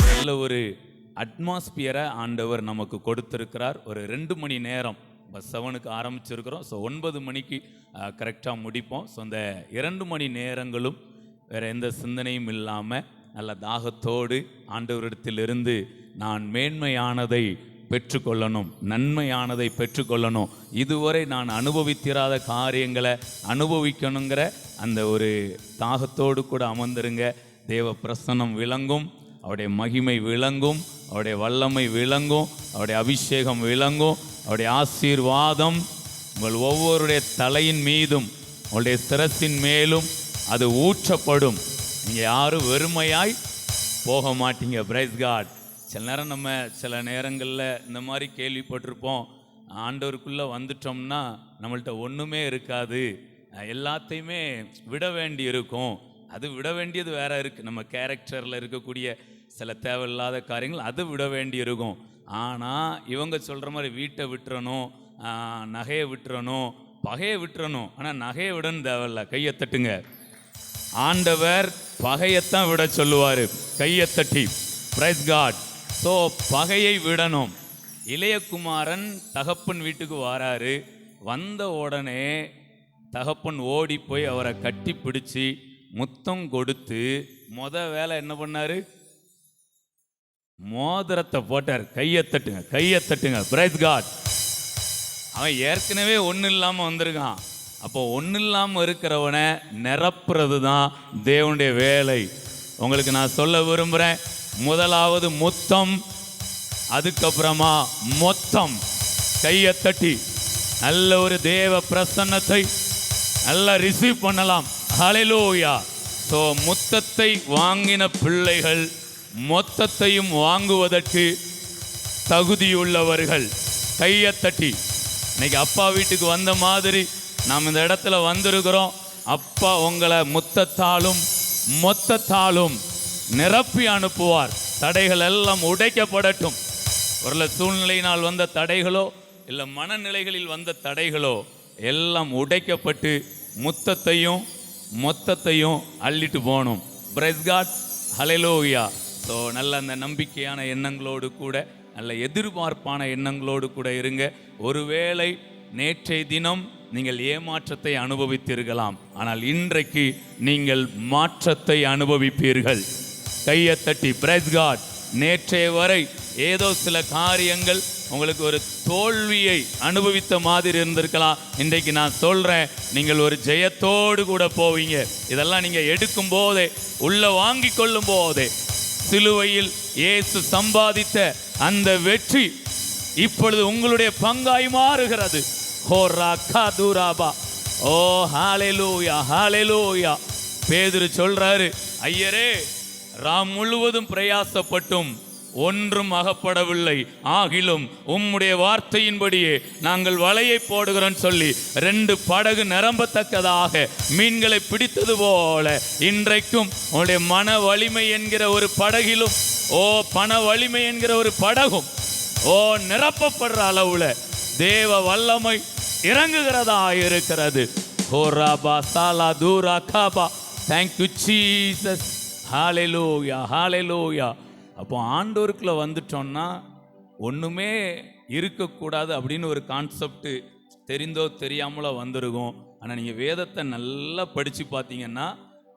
நல்ல ஒரு அட்மாஸ்பியரை ஆண்டவர் நமக்கு கொடுத்திருக்கிறார். ஒரு 2 மணி நேரம் பஸ் 7க்கு ஆரம்பிச்சிருக்கிறோம். ஸோ 9 மணிக்கு கரெக்டாக முடிப்போம். ஸோ இந்த 2 மணி நேரங்களும் வேறு எந்த சிந்தனையும் இல்லாமல் நல்ல தாகத்தோடு ஆண்டவரிடத்திலிருந்து நான் மேன்மையானதை பெற்றுக்கொள்ளணும், நன்மையானதை பெற்றுக்கொள்ளணும், இதுவரை நான் அனுபவித்திராத காரியங்களை அனுபவிக்கணுங்கிற அந்த ஒரு தாகத்தோடு கூட அமர்ந்துருங்க. தேவ பிரசன்னம் விளங்கும், அவருடைய மகிமை விளங்கும், அவருடைய வல்லமை விளங்கும், அவருடைய அபிஷேகம் விளங்கும், அவருடைய ஆசீர்வாதம் உங்கள் ஒவ்வொருடைய தலையின் மீதும் உங்களுடைய சிரசின் மேலும் அது ஊற்றப்படும். நீங்கள் யாரும் வெறுமையாய் போக மாட்டீங்க. Praise God. சில நேரம் நம்ம சில நேரங்களில் இந்த மாதிரி கேள்விப்பட்டிருப்போம், ஆண்டவருக்குள்ளே வந்துட்டோம்னா நம்மள்கிட்ட ஒன்றுமே இருக்காது, எல்லாத்தையுமே விட வேண்டி இருக்கும். அது விட வேண்டியது வேற இருக்குது, நம்ம கேரக்டரில் இருக்கக்கூடிய சில தேவையில்லாத காரியங்கள் அது விட வேண்டி இருக்கும். ஆனால் இவங்க சொல்கிற மாதிரி வீட்டை விட்டுறணும், நகையை விட்டுறணும், பகையை விட்டுறணும். ஆனால் நகையை விடணும் தேவையில்ல. கையை தட்டுங்க. ஆண்டவர் பகையத்தான் விட சொல்லுவார். கையை தட்டி பிரைஸ் காட். ஸோ பகையை விடணும். இளையகுமாரன் தகப்பன் வீட்டுக்கு வராரு. வந்த உடனே தகப்பன் ஓடி போய் அவரை கட்டி பிடிச்சி முத்தம் கொடுத்து வேலை என்ன பண்ணாரு? மோதிரத்தை போட்டார். கையை தட்டுங்க, கையை தட்டுங்க. Praise God. அவன் ஏற்கனவே ஒன்றும் இல்லாமல் வந்திருக்கான். அப்போ ஒன்றும் இல்லாமல் இருக்கிறவனை நிரப்புறது தான் தேவனுடைய வேலை. உங்களுக்கு நான் சொல்ல விரும்புகிறேன், முதலாவது முத்தம், அதுக்கப்புறமா மொத்தம். கையை தட்டி நல்ல ஒரு தேவ பிரசன்னத்தை நல்லா ரிசீவ் பண்ணலாம். ஹல்லேலூயா. ஸோ முத்தத்தை வாங்கின பிள்ளைகள் மொத்தத்தையும் வாங்குவதற்கு தகுதியுள்ளவர்கள். கையை தட்டி. இன்னைக்கு அப்பா வீட்டுக்கு வந்த மாதிரி நாம் இந்த இடத்துல வந்திருக்கிறோம். அப்பா உங்களை முத்தத்தாலும் மொத்தத்தாலும் நிரப்பி அனுப்புவார். தடைகள் எல்லாம் உடைக்கப்படட்டும். ஒரு சூழ்நிலையினால் வந்த தடைகளோ இல்லை மனநிலைகளில் வந்த தடைகளோ எல்லாம் உடைக்கப்பட்டு முத்தத்தையும் மொத்தத்தையும் அள்ளிட்டு போகணும். Price God. ஹல்லேலூயா. ஸோ நல்ல அந்த நம்பிக்கையான எண்ணங்களோடு கூட, நல்ல எதிர்பார்ப்பான எண்ணங்களோடு கூட இருங்க. ஒருவேளை நேற்றைய தினம் நீங்கள் ஏமாற்றத்தை அனுபவித்தீர்களாம், ஆனால் இன்றைக்கு நீங்கள் மாற்றத்தை அனுபவிப்பீர்கள். கையை தட்டி பிரைஸ் காட். நேற்றைய வரை ஏதோ சில காரியங்கள் உங்களுக்கு ஒரு தோல்வியை அனுபவித்த மாதிரி இருந்திருக்கலாம். இன்றைக்கு நான் சொல்கிறேன், நீங்கள் ஒரு ஜெயத்தோடு கூட போவீங்க. இதெல்லாம் நீங்கள் எடுக்கும் போதே, உள்ள வாங்கி கொள்ளும் போதே, சிலுவையில் இயேசு சம்பாதித்த அந்த வெற்றி இப்பொழுது உங்களுடைய பங்காய் மாறுகிறது. ஓ ஹல்லேலூயா, ஹல்லேலூயா. பேதுரு சொல்றாரு, ஐயரே, ராம் முழுவதும் பிரயாசப்பட்டும் ஒன்றும் அகப்படவில்லை, ஆகிலும் உம்முடைய வார்த்தையின்படியே நாங்கள் வலையை போடுகிறோம் சொல்லி 2 படகு நிரம்பத்தக்கதாக மீன்களை பிடித்தது போல இன்றைக்கும் உங்களுடைய மன வலிமை என்கிற ஒரு படகிலும், பண வலிமை என்கிற ஒரு படகும் நிரப்பப்படுற அளவுல தேவ வல்லமை இறங்குகிறதா இருக்கிறது. Thank you Jesus. ஹல்லேலூயா, ஹல்லேலூயா. அப்போ ஆண்டவருக்குள்ள வந்துட்டோம்னா ஒன்றுமே இருக்கக்கூடாது அப்படின்னு ஒரு கான்செப்ட் தெரிந்தோ தெரியாமலோ வந்திருக்கும். ஆனால் நீங்கள் வேதத்தை நல்லா படித்து பார்த்தீங்கன்னா,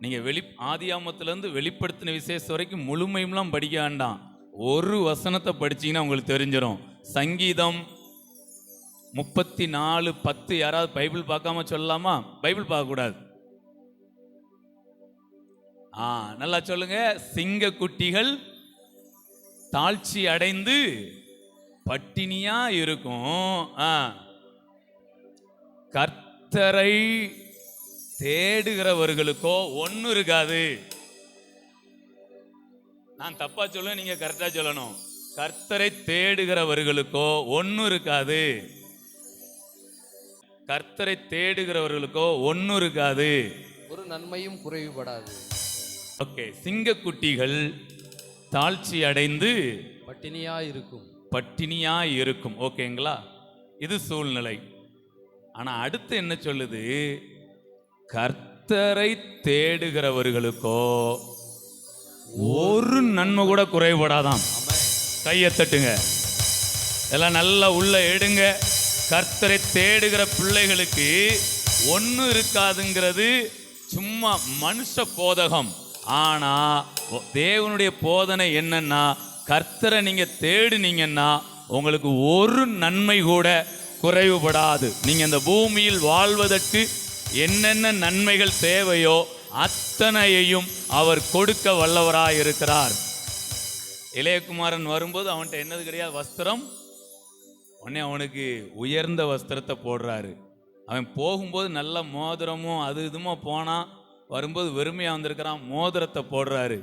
நீங்கள் ஆதியாமத்திலேருந்து வெளிப்படுத்தின விசேஷம் வரைக்கும் முழுமையெல்லாம் படிக்க வேண்டாம், ஒரு வசனத்தை படிச்சிங்கன்னா உங்களுக்கு தெரிஞ்சிடும். சங்கீதம் 34:10. யாராவது பைபிள் பார்க்காம சொல்லலாமா? பைபிள் பார்க்கக்கூடாது. நல்லா சொல்லுங்க. சிங்க குட்டிகள் தாழ்ச்சி அடைந்து பட்டினியா இருக்கும், கர்த்தரை தேடுகிறவர்களுக்கோ ஒன்றும் இருக்காது. நான் தப்பா சொல்ல, நீங்க கரெக்டா சொல்லணும். கர்த்தரை தேடுகிறவர்களுக்கோ ஒன்றும் இருக்காது. கர்த்தரை தேடுகிறவர்களுக்கோ ஒன்றும் இருக்காது, ஒரு நன்மையும் குறைவுபடாது. ஓகே. சிங்கக்குட்டிகள் தாழ்ச்சி அடைந்து பட்டினியா இருக்கும். ஓகேங்களா? இது சூழ்நிலை. ஆனா அடுத்து என்ன சொல்லுது? கர்த்தரை தேடுகிறவர்களுக்கோ ஒரு நன்மை கூட குறைபடாதாம். கையை தட்டுங்க, எல்லாம் நல்லா உள்ள எடுங்க. கர்த்தரை தேடுகிற பிள்ளைகளுக்கு ஒன்றும் இருக்காதுங்கிறது சும்மா மனுஷ போதகம். ஆனா தேவனுடைய போதனை என்னன்னா, கர்த்தரை நீங்க தேடுனீங்கன்னா உங்களுக்கு ஒரு நன்மை கூட குறைவுபடாது. நீங்க இந்த பூமியில் வாழ்வதற்கு என்னென்ன நன்மைகள் தேவையோ அத்தனையையும் அவர் கொடுக்க வல்லவராய் இருக்கிறார். இளையகுமாரன் வரும்போது அவன்கிட்ட என்னது கிடையாது, வஸ்திரம். உடனே அவனுக்கு உயர்ந்த வஸ்திரத்தை போடுறாரு. அவன் போகும்போது நல்ல மோதிரமும் அது இதுமா போனான், வரும்போது வெறுமையாக வந்திருக்கிறான், மோதிரத்தை போடுறாரு.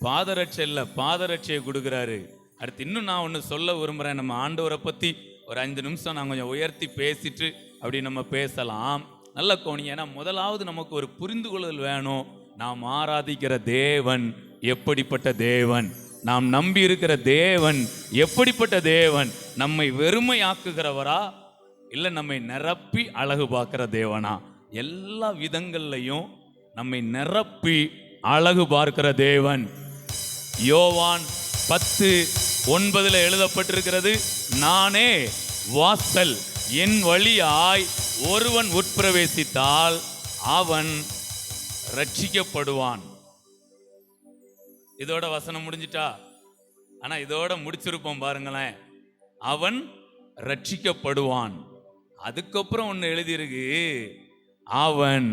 பாதரட்சை இல்லை, பாதரட்சையை கொடுக்குறாரு. அடுத்து இன்னும் நான் ஒன்று சொல்ல விரும்புகிறேன். நம்ம ஆண்டவரை பற்றி ஒரு 5 நிமிஷம் நான் கொஞ்சம் உயர்த்தி பேசிட்டு அப்படி நம்ம பேசலாம். நல்ல கோணி. ஏன்னா முதலாவது நமக்கு ஒரு புரிந்து கொள்ளுதல் வேணும். நாம் ஆராதிக்கிற தேவன் எப்படிப்பட்ட தேவன், நாம் நம்பி இருக்கிற தேவன் எப்படிப்பட்ட தேவன். நம்மை வெறுமையாக்குகிறவரா இல்லை நம்மை நிரப்பி அழகு பார்க்கிற தேவனா? எல்லா விதங்கள்லையும் நம்மை நிரப்பி அழகு பார்க்கிற தேவன். யோவான் 10:9 எழுதப்பட்டிருக்கிறது, நானே வாசல், என் வழியாய் ஒருவன் உட்பிரவேசித்தால் அவன் ரட்சிக்கப்படுவான். இதோட வசனம் முடிஞ்சிட்டா? ஆனா இதோட முடிச்சிருப்போம் பாருங்களேன். அவன் ரட்சிக்கப்படுவான். அதுக்கப்புறம் ஒன்று எழுதியிருக்கு, அவன்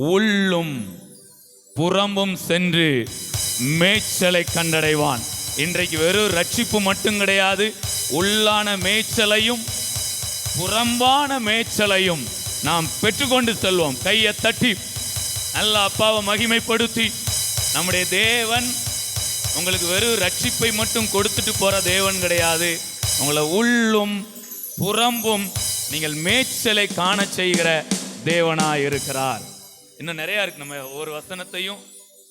உள்ளும் புறம்பும் சென்று மேய்ச்சலை கண்டடைவான். இன்றைக்கு வெறும் ரட்சிப்பு மட்டும் கிடையாது, உள்ளான மேய்ச்சலையும் புறம்பான மேய்ச்சலையும் நாம் பெற்றுக்கொண்டு செல்வோம். கையை தட்டி நல்ல அப்பாவை மகிமைப்படுத்தி, நம்முடைய தேவன் உங்களுக்கு வெறும் ரட்சிப்பை மட்டும் கொடுத்துட்டு போற தேவன் கிடையாது. உங்களை உள்ளும் புறம்பும் நீங்கள் மேய்ச்சலை காண செய்கிற தேவனாய் இருக்கிறார். இன்னும் நிறைய இருக்கு. நம்ம ஒரு வசனத்தையும்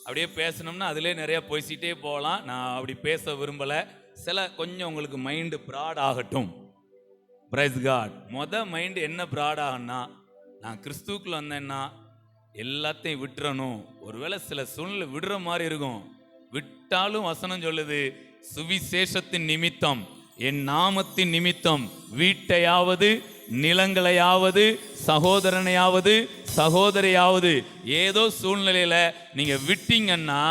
அப்படியே பேசணும்னா அதிலே நிறைய பேசிட்டே போகலாம். நான் அப்படி பேச விரும்பல. சில கொஞ்சம் உங்களுக்கு மைண்டு ப்ராட் ஆகட்டும். Praise God. மைண்டு என்ன ப்ராட் ஆகும்னா, நான் கிறிஸ்துவுக்குள்ள வந்தேன்னா எல்லாத்தையும் விட்டுறணும். ஒருவேளை சில சூழ்நிலை விடுற மாதிரி இருக்கும். விட்டாலும் வசனம் சொல்லுது, சுவிசேஷத்தின் நிமித்தம், என் நாமத்தின் நிமித்தம் வீட்டையாவது நிலங்களையாவது சகோதரனையாவது சகோதரியாவது ஏதோ சூழ்நிலையில நீங்க விட்டீங்கன்னா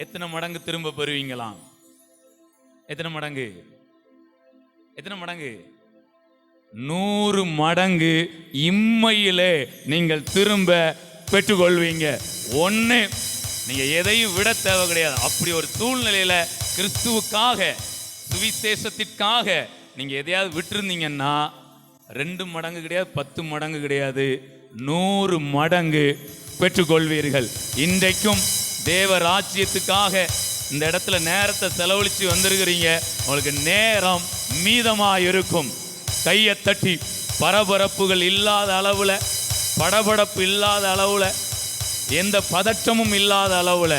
எத்தனை மடங்கு திரும்ப பெறுவீங்களாம்? எத்தனை மடங்கு? 100 மடங்கு இம்மையிலே நீங்கள் திரும்ப பெற்றுக்கொள்வீங்க. ஒன்று, நீங்க எதையும் விட தேவை கிடையாது. அப்படி ஒரு சூழ்நிலையில கிறிஸ்துவுக்காக சுவிசேஷத்திற்காக நீங்க எதையாவது விட்டுருந்தீங்கன்னா 2 மடங்கு கிடையாது, 10 மடங்கு கிடையாது, 100 மடங்கு பெற்றுக்கொள்வீர்கள். இன்றைக்கும் தேவ ராஜ்யத்துக்காக இந்த இடத்துல நேரத்தை செலவழிச்சு வந்திருக்கிறீங்க. உங்களுக்கு நேரம் மீதமா இருக்கும். கையை தட்டி, பரபரப்புகள் இல்லாத அளவுல, படபடப்பு இல்லாத அளவுல, எந்த பதற்றமும் இல்லாத அளவுல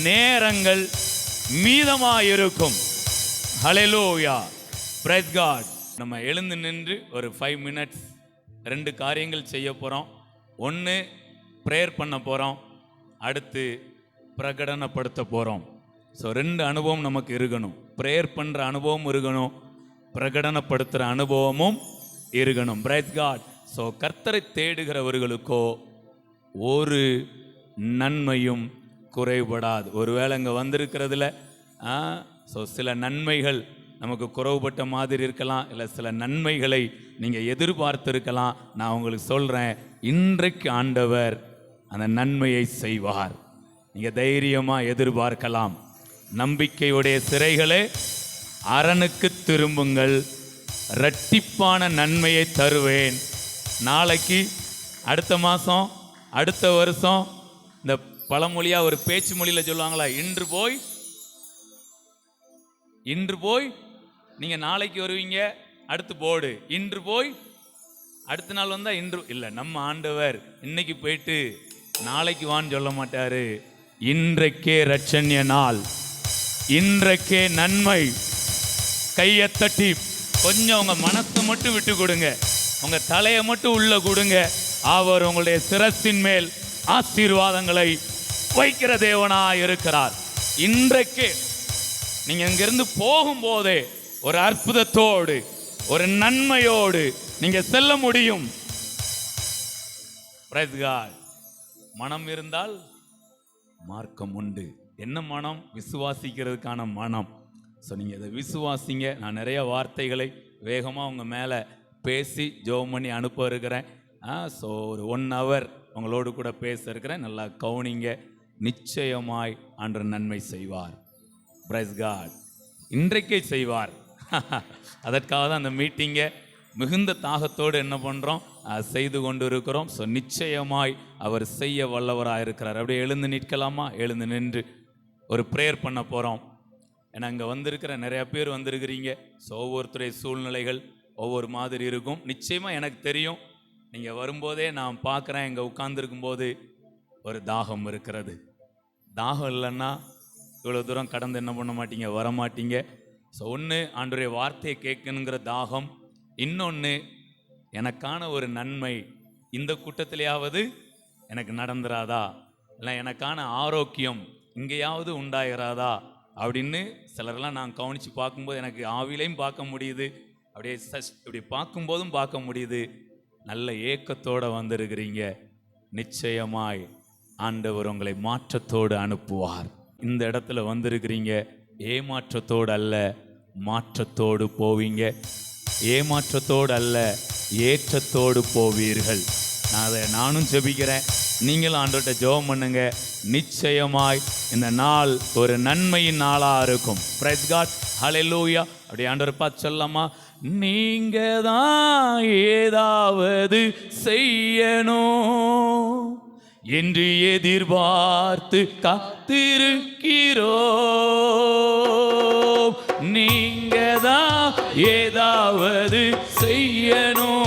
நேரங்கள் மீதமா இருக்கும். ஹல்லேலூயா, பிரைஸ் காட். நம்ம எழுந்து நின்று ஒரு 5 மினிட்ஸ் 2 காரியங்கள் செய்ய போறோம். ஒன்று, ப்ரேயர் பண்ண போறோம். அடுத்து பிரகடனப்படுத்த போறோம். ஸோ 2 அனுபவம் நமக்கு இருக்கணும். ப்ரேயர் பண்ற அனுபவம் இருக்கணும், பிரகடனப்படுத்துகிற அனுபவமும் இருக்கணும். Price God. ஸோ கர்த்தரை தேடுகிறவர்களுக்கோ ஒரு நன்மையும் குறைபடாது. ஒருவேளை இங்கே வந்திருக்கிறதுல ஸோ சில நன்மைகள் நமக்கு குறைவுபட்ட மாதிரி இருக்கலாம், இல்லை சில நன்மைகளை நீங்கள் எதிர்பார்த்து இருக்கலாம். நான் உங்களுக்கு சொல்கிறேன், இன்றைக்கு ஆண்டவர் அந்த நன்மையை செய்வார். நீங்கள் தைரியமாக எதிர்பார்க்கலாம். நம்பிக்கையுடைய சிறைகளே, அரணுக்கு திரும்புங்கள், இரட்டிப்பான நன்மையை தருவேன். நாளைக்கு, அடுத்த மாதம், அடுத்த வருஷம், இந்த பழமொழியாக ஒரு பேச்சு மொழியில் சொல்லுவாங்களா, இன்று போய் நீங்கள் நாளைக்கு வருவீங்க, அடுத்து போடு. இன்று போய் அடுத்த நாள் வந்தால் இன்று இல்லை. நம்ம ஆண்டவர் இன்னைக்கு போயிட்டு நாளைக்கு வான்னு சொல்ல மாட்டாரு. இன்றைக்கே ரட்சண்ய நாள், இன்றைக்கே நன்மை. கையை தட்டி கொஞ்சம் உங்க மனசை மட்டும் விட்டு கொடுங்க. உங்க தலையை மட்டும் உள்ள கொடுங்க. அவர் உங்களுடைய சிரசின் மேல் ஆசீர்வாதங்களை வைக்கிற தேவனாய் இருக்கிறார். இன்றைக்கு நீங்க இங்கிருந்து போகும்போதே ஒரு அற்புதத்தோடு ஒரு நன்மையோடு நீங்க செல்ல முடியும். Praise God. மனம் இருந்தால் மார்க்கம் உண்டு. என்ன மனம்? விசுவாசிக்கிறதுக்கான மனம். ஸோ நீங்கள் இதை விசுவாசிங்க. நான் நிறைய வார்த்தைகளை வேகமாக உங்கள் மேலே பேசி ஜெபம் பண்ணி அனுப்ப இருக்கிறேன். ஸோ ஒரு 1 hour உங்களோடு கூட பேச இருக்கிறேன். நல்லா கவனிங்க. நிச்சயமாய் ஆண்டவர் நன்மை செய்வார். Praise God. இன்றைக்கே செய்வார். அதற்காக தான் அந்த மீட்டிங்கை மிகுந்த தாகத்தோடு என்ன பண்ணுறோம், செய்து கொண்டு இருக்கிறோம். ஸோ நிச்சயமாய் அவர் செய்ய வல்லவராக இருக்கிறார். அப்படியே எழுந்து நிற்கலாமா? எழுந்து நின்று ஒரு ப்ரேயர் பண்ண போகிறோம். ஏன்னா இங்கே வந்திருக்கிற நிறையா பேர் வந்திருக்கிறீங்க. ஸோ ஒவ்வொருத்தருடைய சூழ்நிலைகள் ஒவ்வொரு மாதிரி இருக்கும். நிச்சயமாக எனக்கு தெரியும். நீங்கள் வரும்போதே நான் பார்க்குறேன், இங்கே உட்கார்ந்துருக்கும் போது ஒரு தாகம் இருக்கிறது. தாகம் இல்லைன்னா இவ்வளோ தூரம் கடந்து என்ன பண்ண மாட்டீங்க, வரமாட்டீங்க. ஸோ ஒன்று ஆண்டவருடைய வார்த்தையை கேட்கணுங்கிற தாகம், இன்னொன்று எனக்கான ஒரு நன்மை இந்த கூட்டத்திலேயாவது எனக்கு நடந்துராதா, இல்லை எனக்கான ஆரோக்கியம் இங்கேயாவது உண்டாகிறாதா அப்படின்னு சிலரெல்லாம் நான் கவனித்து பார்க்கும்போது எனக்கு ஆவிலையும் பார்க்க முடியுது, அப்படியே இப்படி பார்க்கும்போதும் பார்க்க முடியுது. நல்ல ஏக்கத்தோடு வந்திருக்கிறீங்க. நிச்சயமாய் ஆண்டவர் உங்களை மாற்றத்தோடு அனுப்புவார். இந்த இடத்துல வந்திருக்கிறீங்க, ஏமாற்றத்தோடு அல்ல மாற்றத்தோடு போவீங்க. ஏமாற்றத்தோடு அல்ல ஏற்றத்தோடு போவீர்கள். நானும் ஜெபிக்கிறேன், நீங்களும் ஆண்டவர்கிட்ட ஜெபம் பண்ணுங்க. நிச்சயமாய் இந்த நாள் ஒரு நன்மையின் நாளாக இருக்கும். பிரைஸ் காட், ஹல்லேலூயா. அப்படி ஆண்டவர் பார்த்து சொல்லலாமா? நீங்க தான் ஏதாவது செய்யணும் என்று எதிர்பார்த்து காத்திருக்கிறோம். நீங்க தான் ஏதாவது செய்யணும்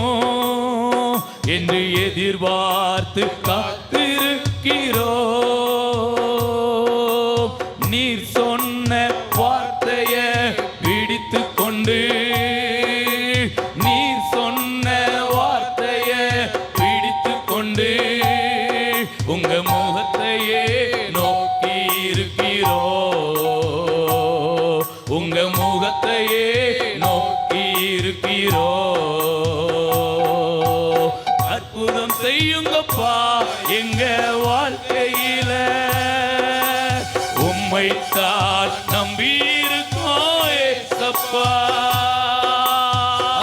என்று எதிர்பார்த்து காத்திருக்கிறோம். நீர் சொன்ன வார்த்தையை பிடித்து கொண்டு, நீர் சொன்ன வார்த்தையை பிடித்து கொண்டு உங்க முகத்தையே நோக்கி இருக்கிறோம். உங்க முகத்தையே நோக்கி இருக்கிறோம். அற்புதம் செய்யுங்கப்பா எங்க வாழ்க்கையில, உம்மைத்தான் நம்பி இருக்கோம் ஏசப்பா.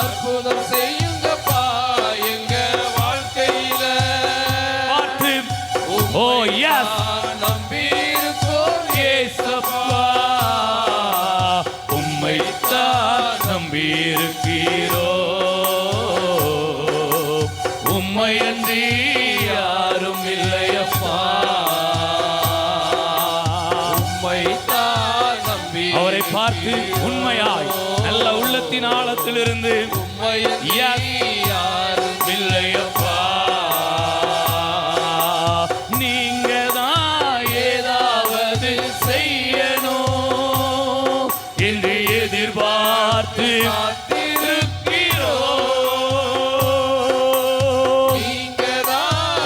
அற்புதம் செய்யுங்கப்பா எங்க வாழ்க்கையில, ஓ எஸ், நம்பி இருக்கோம் ஏசப்பா. உம்மைத்தான் நம்பி இருக்கிறோம். உம்மையன்றி யாரும் இல்லையப்பா. உம்மைத்தான் நம்பி அவரை பார்த்து உண்மையாய் நல்ல உள்ளத்தின் ஆழத்திலிருந்து உம்மையன்றி யாரும் இல்லையப்பா. நீங்க தான் ஏதாவது செய்யணும் என்று எதிர்பார்த்து காத்திருக்கிறோம்.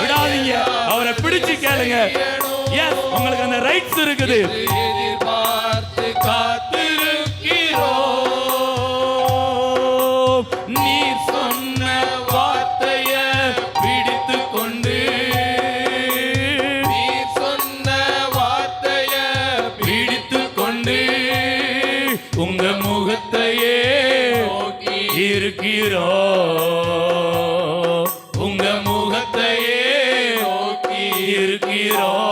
விடாதீங்க, அவரை பிடிச்சு கேளுங்க. எஸ், உங்களுக்கு அந்த ரைட்ஸ் இருக்குது. எதிர்பார்த்து காத்திருக்கிறோம். நீர் சொன்ன வார்த்தையை பிடித்து கொண்டு, நீர் சொன்ன வார்த்தையை பிடித்து கொண்டு உங்க முகத்தையே நோக்கி இருக்கிறோம். உங்க முகத்தையே நோக்கி இருக்கிறோம்.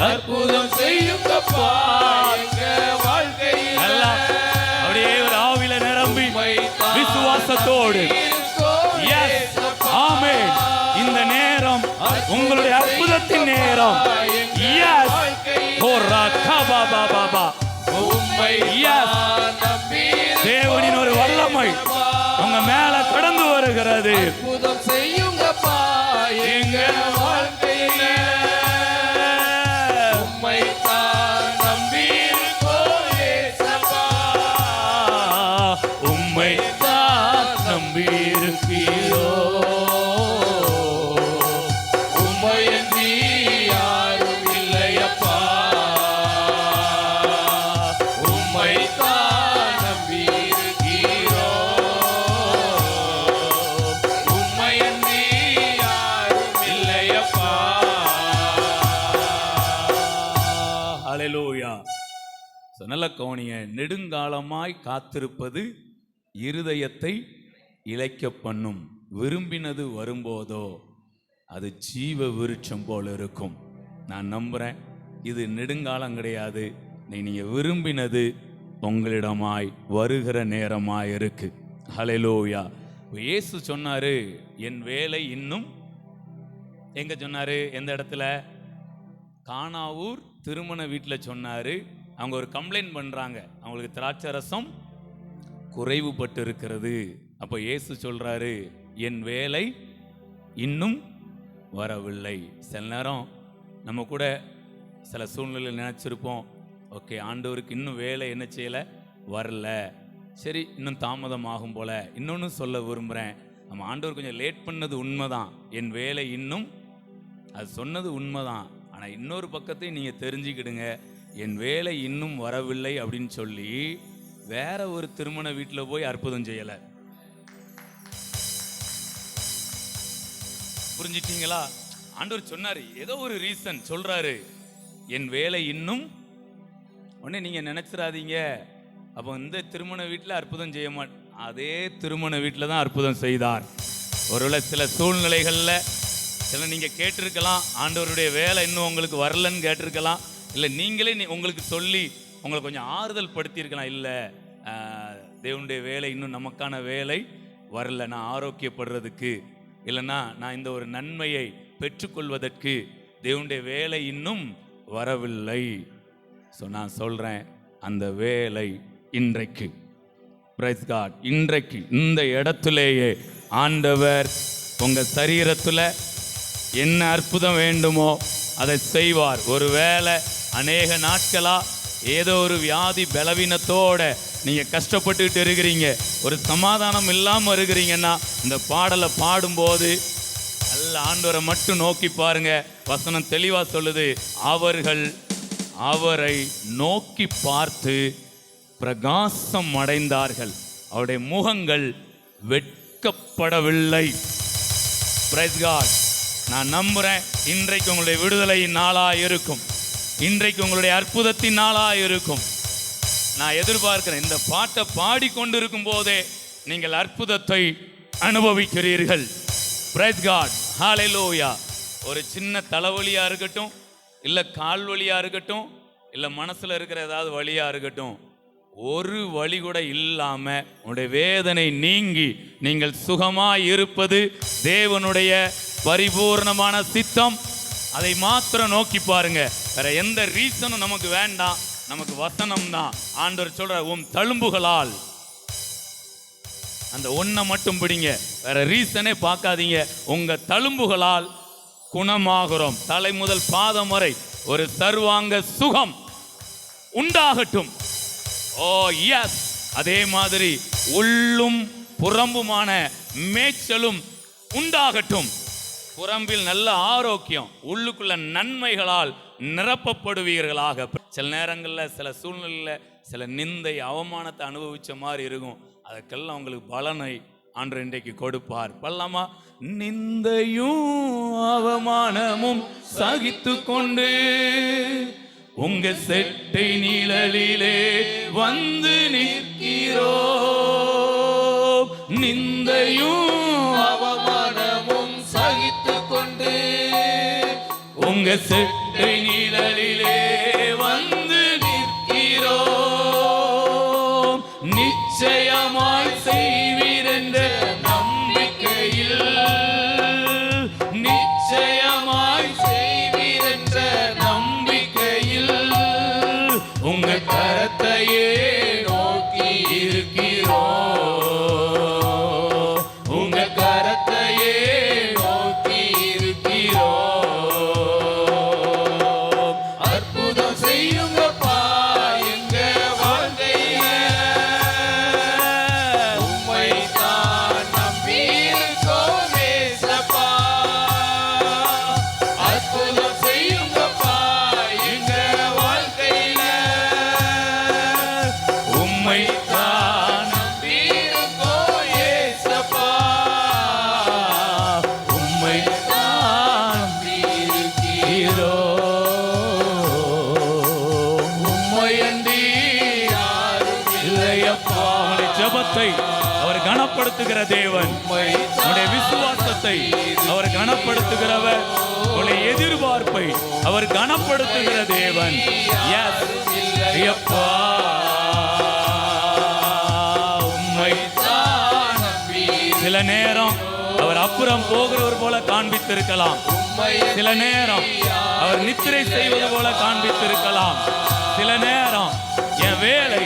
அற்புதம் செய்யுங்கப்பா எங்க வாழ்க்கையில, நல்லா அப்படியே ஒரு ஆவில நிரம்பி விசுவாசத்தோடு, எஸ், ஆமென். இந்த நேரம் உங்களுடைய அற்புதத்தின் நேரம். எஸ், ஓரா கபா பாபா பா. எஸ், தேவனின் ஒரு வல்லமை உங்க மேல கடந்து வருகிறது. அற்புதம் செய்யுங்கப்பா எங்க வாழ்க்கையில, உம்மைத்தான் நம்பி இருக்கோம் ஏசப்பா. உம்மைத்தான் நம்பியிருக்கிறோ உம்மையன்றி யாரும் இல்லையப்பா உம்மைத்தான் நம்பியிருக்கிறோ உம்மையன்றி யாரும் இல்லையப்பா. ஹalleluya. நல்ல கவனிய. நெடுங்காலமாய் காத்திருப்பது இருதயத்தை இளைக்க பண்ணும். விரும்பினது வரும்போதோ அது ஜீவ விருட்சம் போல இருக்கும். நான் நம்புறேன் இது நெடுங்காலம் கிடையாது. நீங்க விரும்பினது உங்களிடமாய் வருகிற நேரமாய் இருக்கு. ஹல்லேலூயா. இயேசு சொன்னாரு, என் வேலை இன்னும். எங்க சொன்னாரு? எந்த இடத்துல? கானாவூர் திருமண வீட்டில் சொன்னாரு. அவங்க ஒரு கம்ப்ளைண்ட் பண்றாங்க, அவங்களுக்கு திராட்சை ரசம் குறைவுபட்டு இருக்கிறது. அப்போ இயேசு சொல்றாரு, என் வேலை இன்னும் வரவில்லை. சில நேரம் நம்ம கூட சில சூழ்நிலையில் நினைச்சிருப்போம், ஓகே ஆண்டவருக்கு இன்னும் வேலை என்ன செய்யலை, வரல, சரி இன்னும் தாமதம் ஆகும் போல. இன்னொன்று சொல்ல விரும்புகிறேன், நம்ம ஆண்டவர் கொஞ்சம் லேட் பண்ணது உண்மைதான், என் வேலை இன்னும், அது சொன்னது உண்மைதான். ஆனால் இன்னொரு பக்கத்தையும் நீங்கள் தெரிஞ்சுக்கிடுங்க, என் வேலை இன்னும் வரவில்லை அப்படின்னு சொல்லி வேற ஒரு திருமண வீட்டில் போய் அற்புதம் செய்யலை. புரிஞ்சிட்டீங்களா? ஆண்டவர் சொன்னாரு, ஏதோ ஒரு ரீசன் சொல்றாரு, என் வேலை இன்னும். உடனே நீங்க நினைச்சிடாதீங்க அப்போ இந்த திருமண வீட்டில் அற்புதம் செய்ய மாட்டேன். அதே திருமண வீட்டில் தான் அற்புதம் செய்தார். ஒருவேளை சில சூழ்நிலைகளில் சில நீங்க கேட்டிருக்கலாம், ஆண்டவருடைய வேலை இன்னும் உங்களுக்கு வரலன்னு கேட்டிருக்கலாம். இல்லை நீங்களே உங்களுக்கு சொல்லி உங்களை கொஞ்சம் ஆறுதல் படுத்தியிருக்கலாம். இல்லை தேவனுடைய வேலை இன்னும் நமக்கான வேலை வரல, நான் ஆரோக்கியப்படுறதுக்கு, இல்லைன்னா நான் இந்த ஒரு நன்மையை பெற்றுக்கொள்வதற்கு தேவனுடைய வேலை இன்னும் வரவில்லை. ஸோ நான் சொல்கிறேன், அந்த வேலை இன்றைக்கு, பிரைஸ் காட், இன்றைக்கு இந்த இடத்துலேயே ஆண்டவர் உங்கள் சரீரத்தில் என்ன அற்புதம் வேண்டுமோ அதை செய்வார். ஒருவேளை அநேக நாட்களா ஏதோ ஒரு வியாதி பலவீனத்தோட நீங்க கஷ்டப்பட்டுக்கிட்டு இருக்கிறீங்க, ஒரு சமாதானம் இல்லாமல் இருக்கிறீங்கன்னா இந்த பாடலை பாடும்போது நல்ல ஆண்டவரை மட்டும் நோக்கி பாருங்க. வசனம் தெளிவா சொல்லுது, அவர்கள் அவரை நோக்கி பார்த்து பிரகாசம் அடைந்தார்கள், அவருடைய முகங்கள் வெட்கப்படவில்லை. Price God. நான் நம்புறேன் இன்றைக்கு உங்களுடைய விடுதலையின் நாளா இருக்கும், இன்றைக்கு உங்களுடைய அற்புதத்தின் நாளா இருக்கும். நான் எதிர்பார்க்கிறேன், இந்த பாட்டை பாடிக்கொண்டிருக்கும் போதே நீங்கள் அற்புதத்தை அனுபவிக்கிறீர்கள். Price God. ஹல்லேலூயா. ஒரு சின்ன தலைவலியா இருக்கட்டும், இல்லை கால் வலியா இருக்கட்டும், இல்லை மனசுல இருக்கிற ஏதாவது வலியா இருக்கட்டும், ஒரு வழி கூட இல்லாம உங்களுடைய வேதனை நீங்கி நீங்கள் சுகமாய் இருப்பது தேவனுடைய பரிபூர்ணமான சித்தம். அதை மாத்திரம் நோக்கி பாருங்க. வேற எந்த ரீசனும் நமக்கு வேண்டாம், நமக்கு வசனம் தான். ஆண்டவர் சொல்ற, உம் தழும்புகளால், அந்த ஒன்றை மட்டும் பிடிங்க, வேற ரீசனே பார்க்காதீங்க. உங்க தழும்புகளால் குணமாகிறோம். தலை முதல் பாதம் வரை ஒரு சர்வாங்க சுகம் உண்டாகட்டும். ஓ எஸ். அதே மாதிரி உள்ளும் புறம்புமான மேய்ச்சலும் உண்டாகட்டும். புறம்பில் நல்ல ஆரோக்கியம், உள்ளுக்குள்ள நன்மைகளால் நிரப்பப்படுவீர்களாக. சில நேரங்களில் சில சூழ்நிலையில் சில நிந்தை அவமானத்தை அனுபவிச்ச மாதிரி இருக்கும், அதுக்கெல்லாம் உங்களுக்கு பலனை ஆண்டவர் இன்றைக்கு கொடுப்பார். பல்லமா, நிந்தையும் அவமானமும் சகித்து கொண்டு உங்க செட்டை நிழலிலே வந்து நிற்கிறோ. நிந்தையும் அவமானமும் சகித்து கொண்டு உங்க செட்டை நிழலிலே வந்து நிற்கிறோ. நிச்சயமாய் செய்வீர் என்ற நம்பிக்கையில், நிச்சயமாய் செய்வீர் என்ற நம்பிக்கையில் உங்க கரத்தையே நோக்கி இருக்கிறோ. உங்க கரத்தையே நோக்கி இருக்கிறோ. அற்புதம் கனப்படுத்துகிற தேவன். உன்னுடைய விசுவாசத்தை அவர் கனப்படுத்துகிறவர். உன்னுடைய எதிர்பார்ப்பை அவர் கனப்படுத்துகிற தேவன். Yes. ஐயப்பா, உம்மைத்தான் நம்புகிறேன். சில நேரம் அவர் அப்புறம் போகிறவர் போல காண்பித்திருக்கலாம். சில நேரம் அவர் நித்திரை செய்வது போல காண்பித்திருக்கலாம். சில நேரம் என் வேலை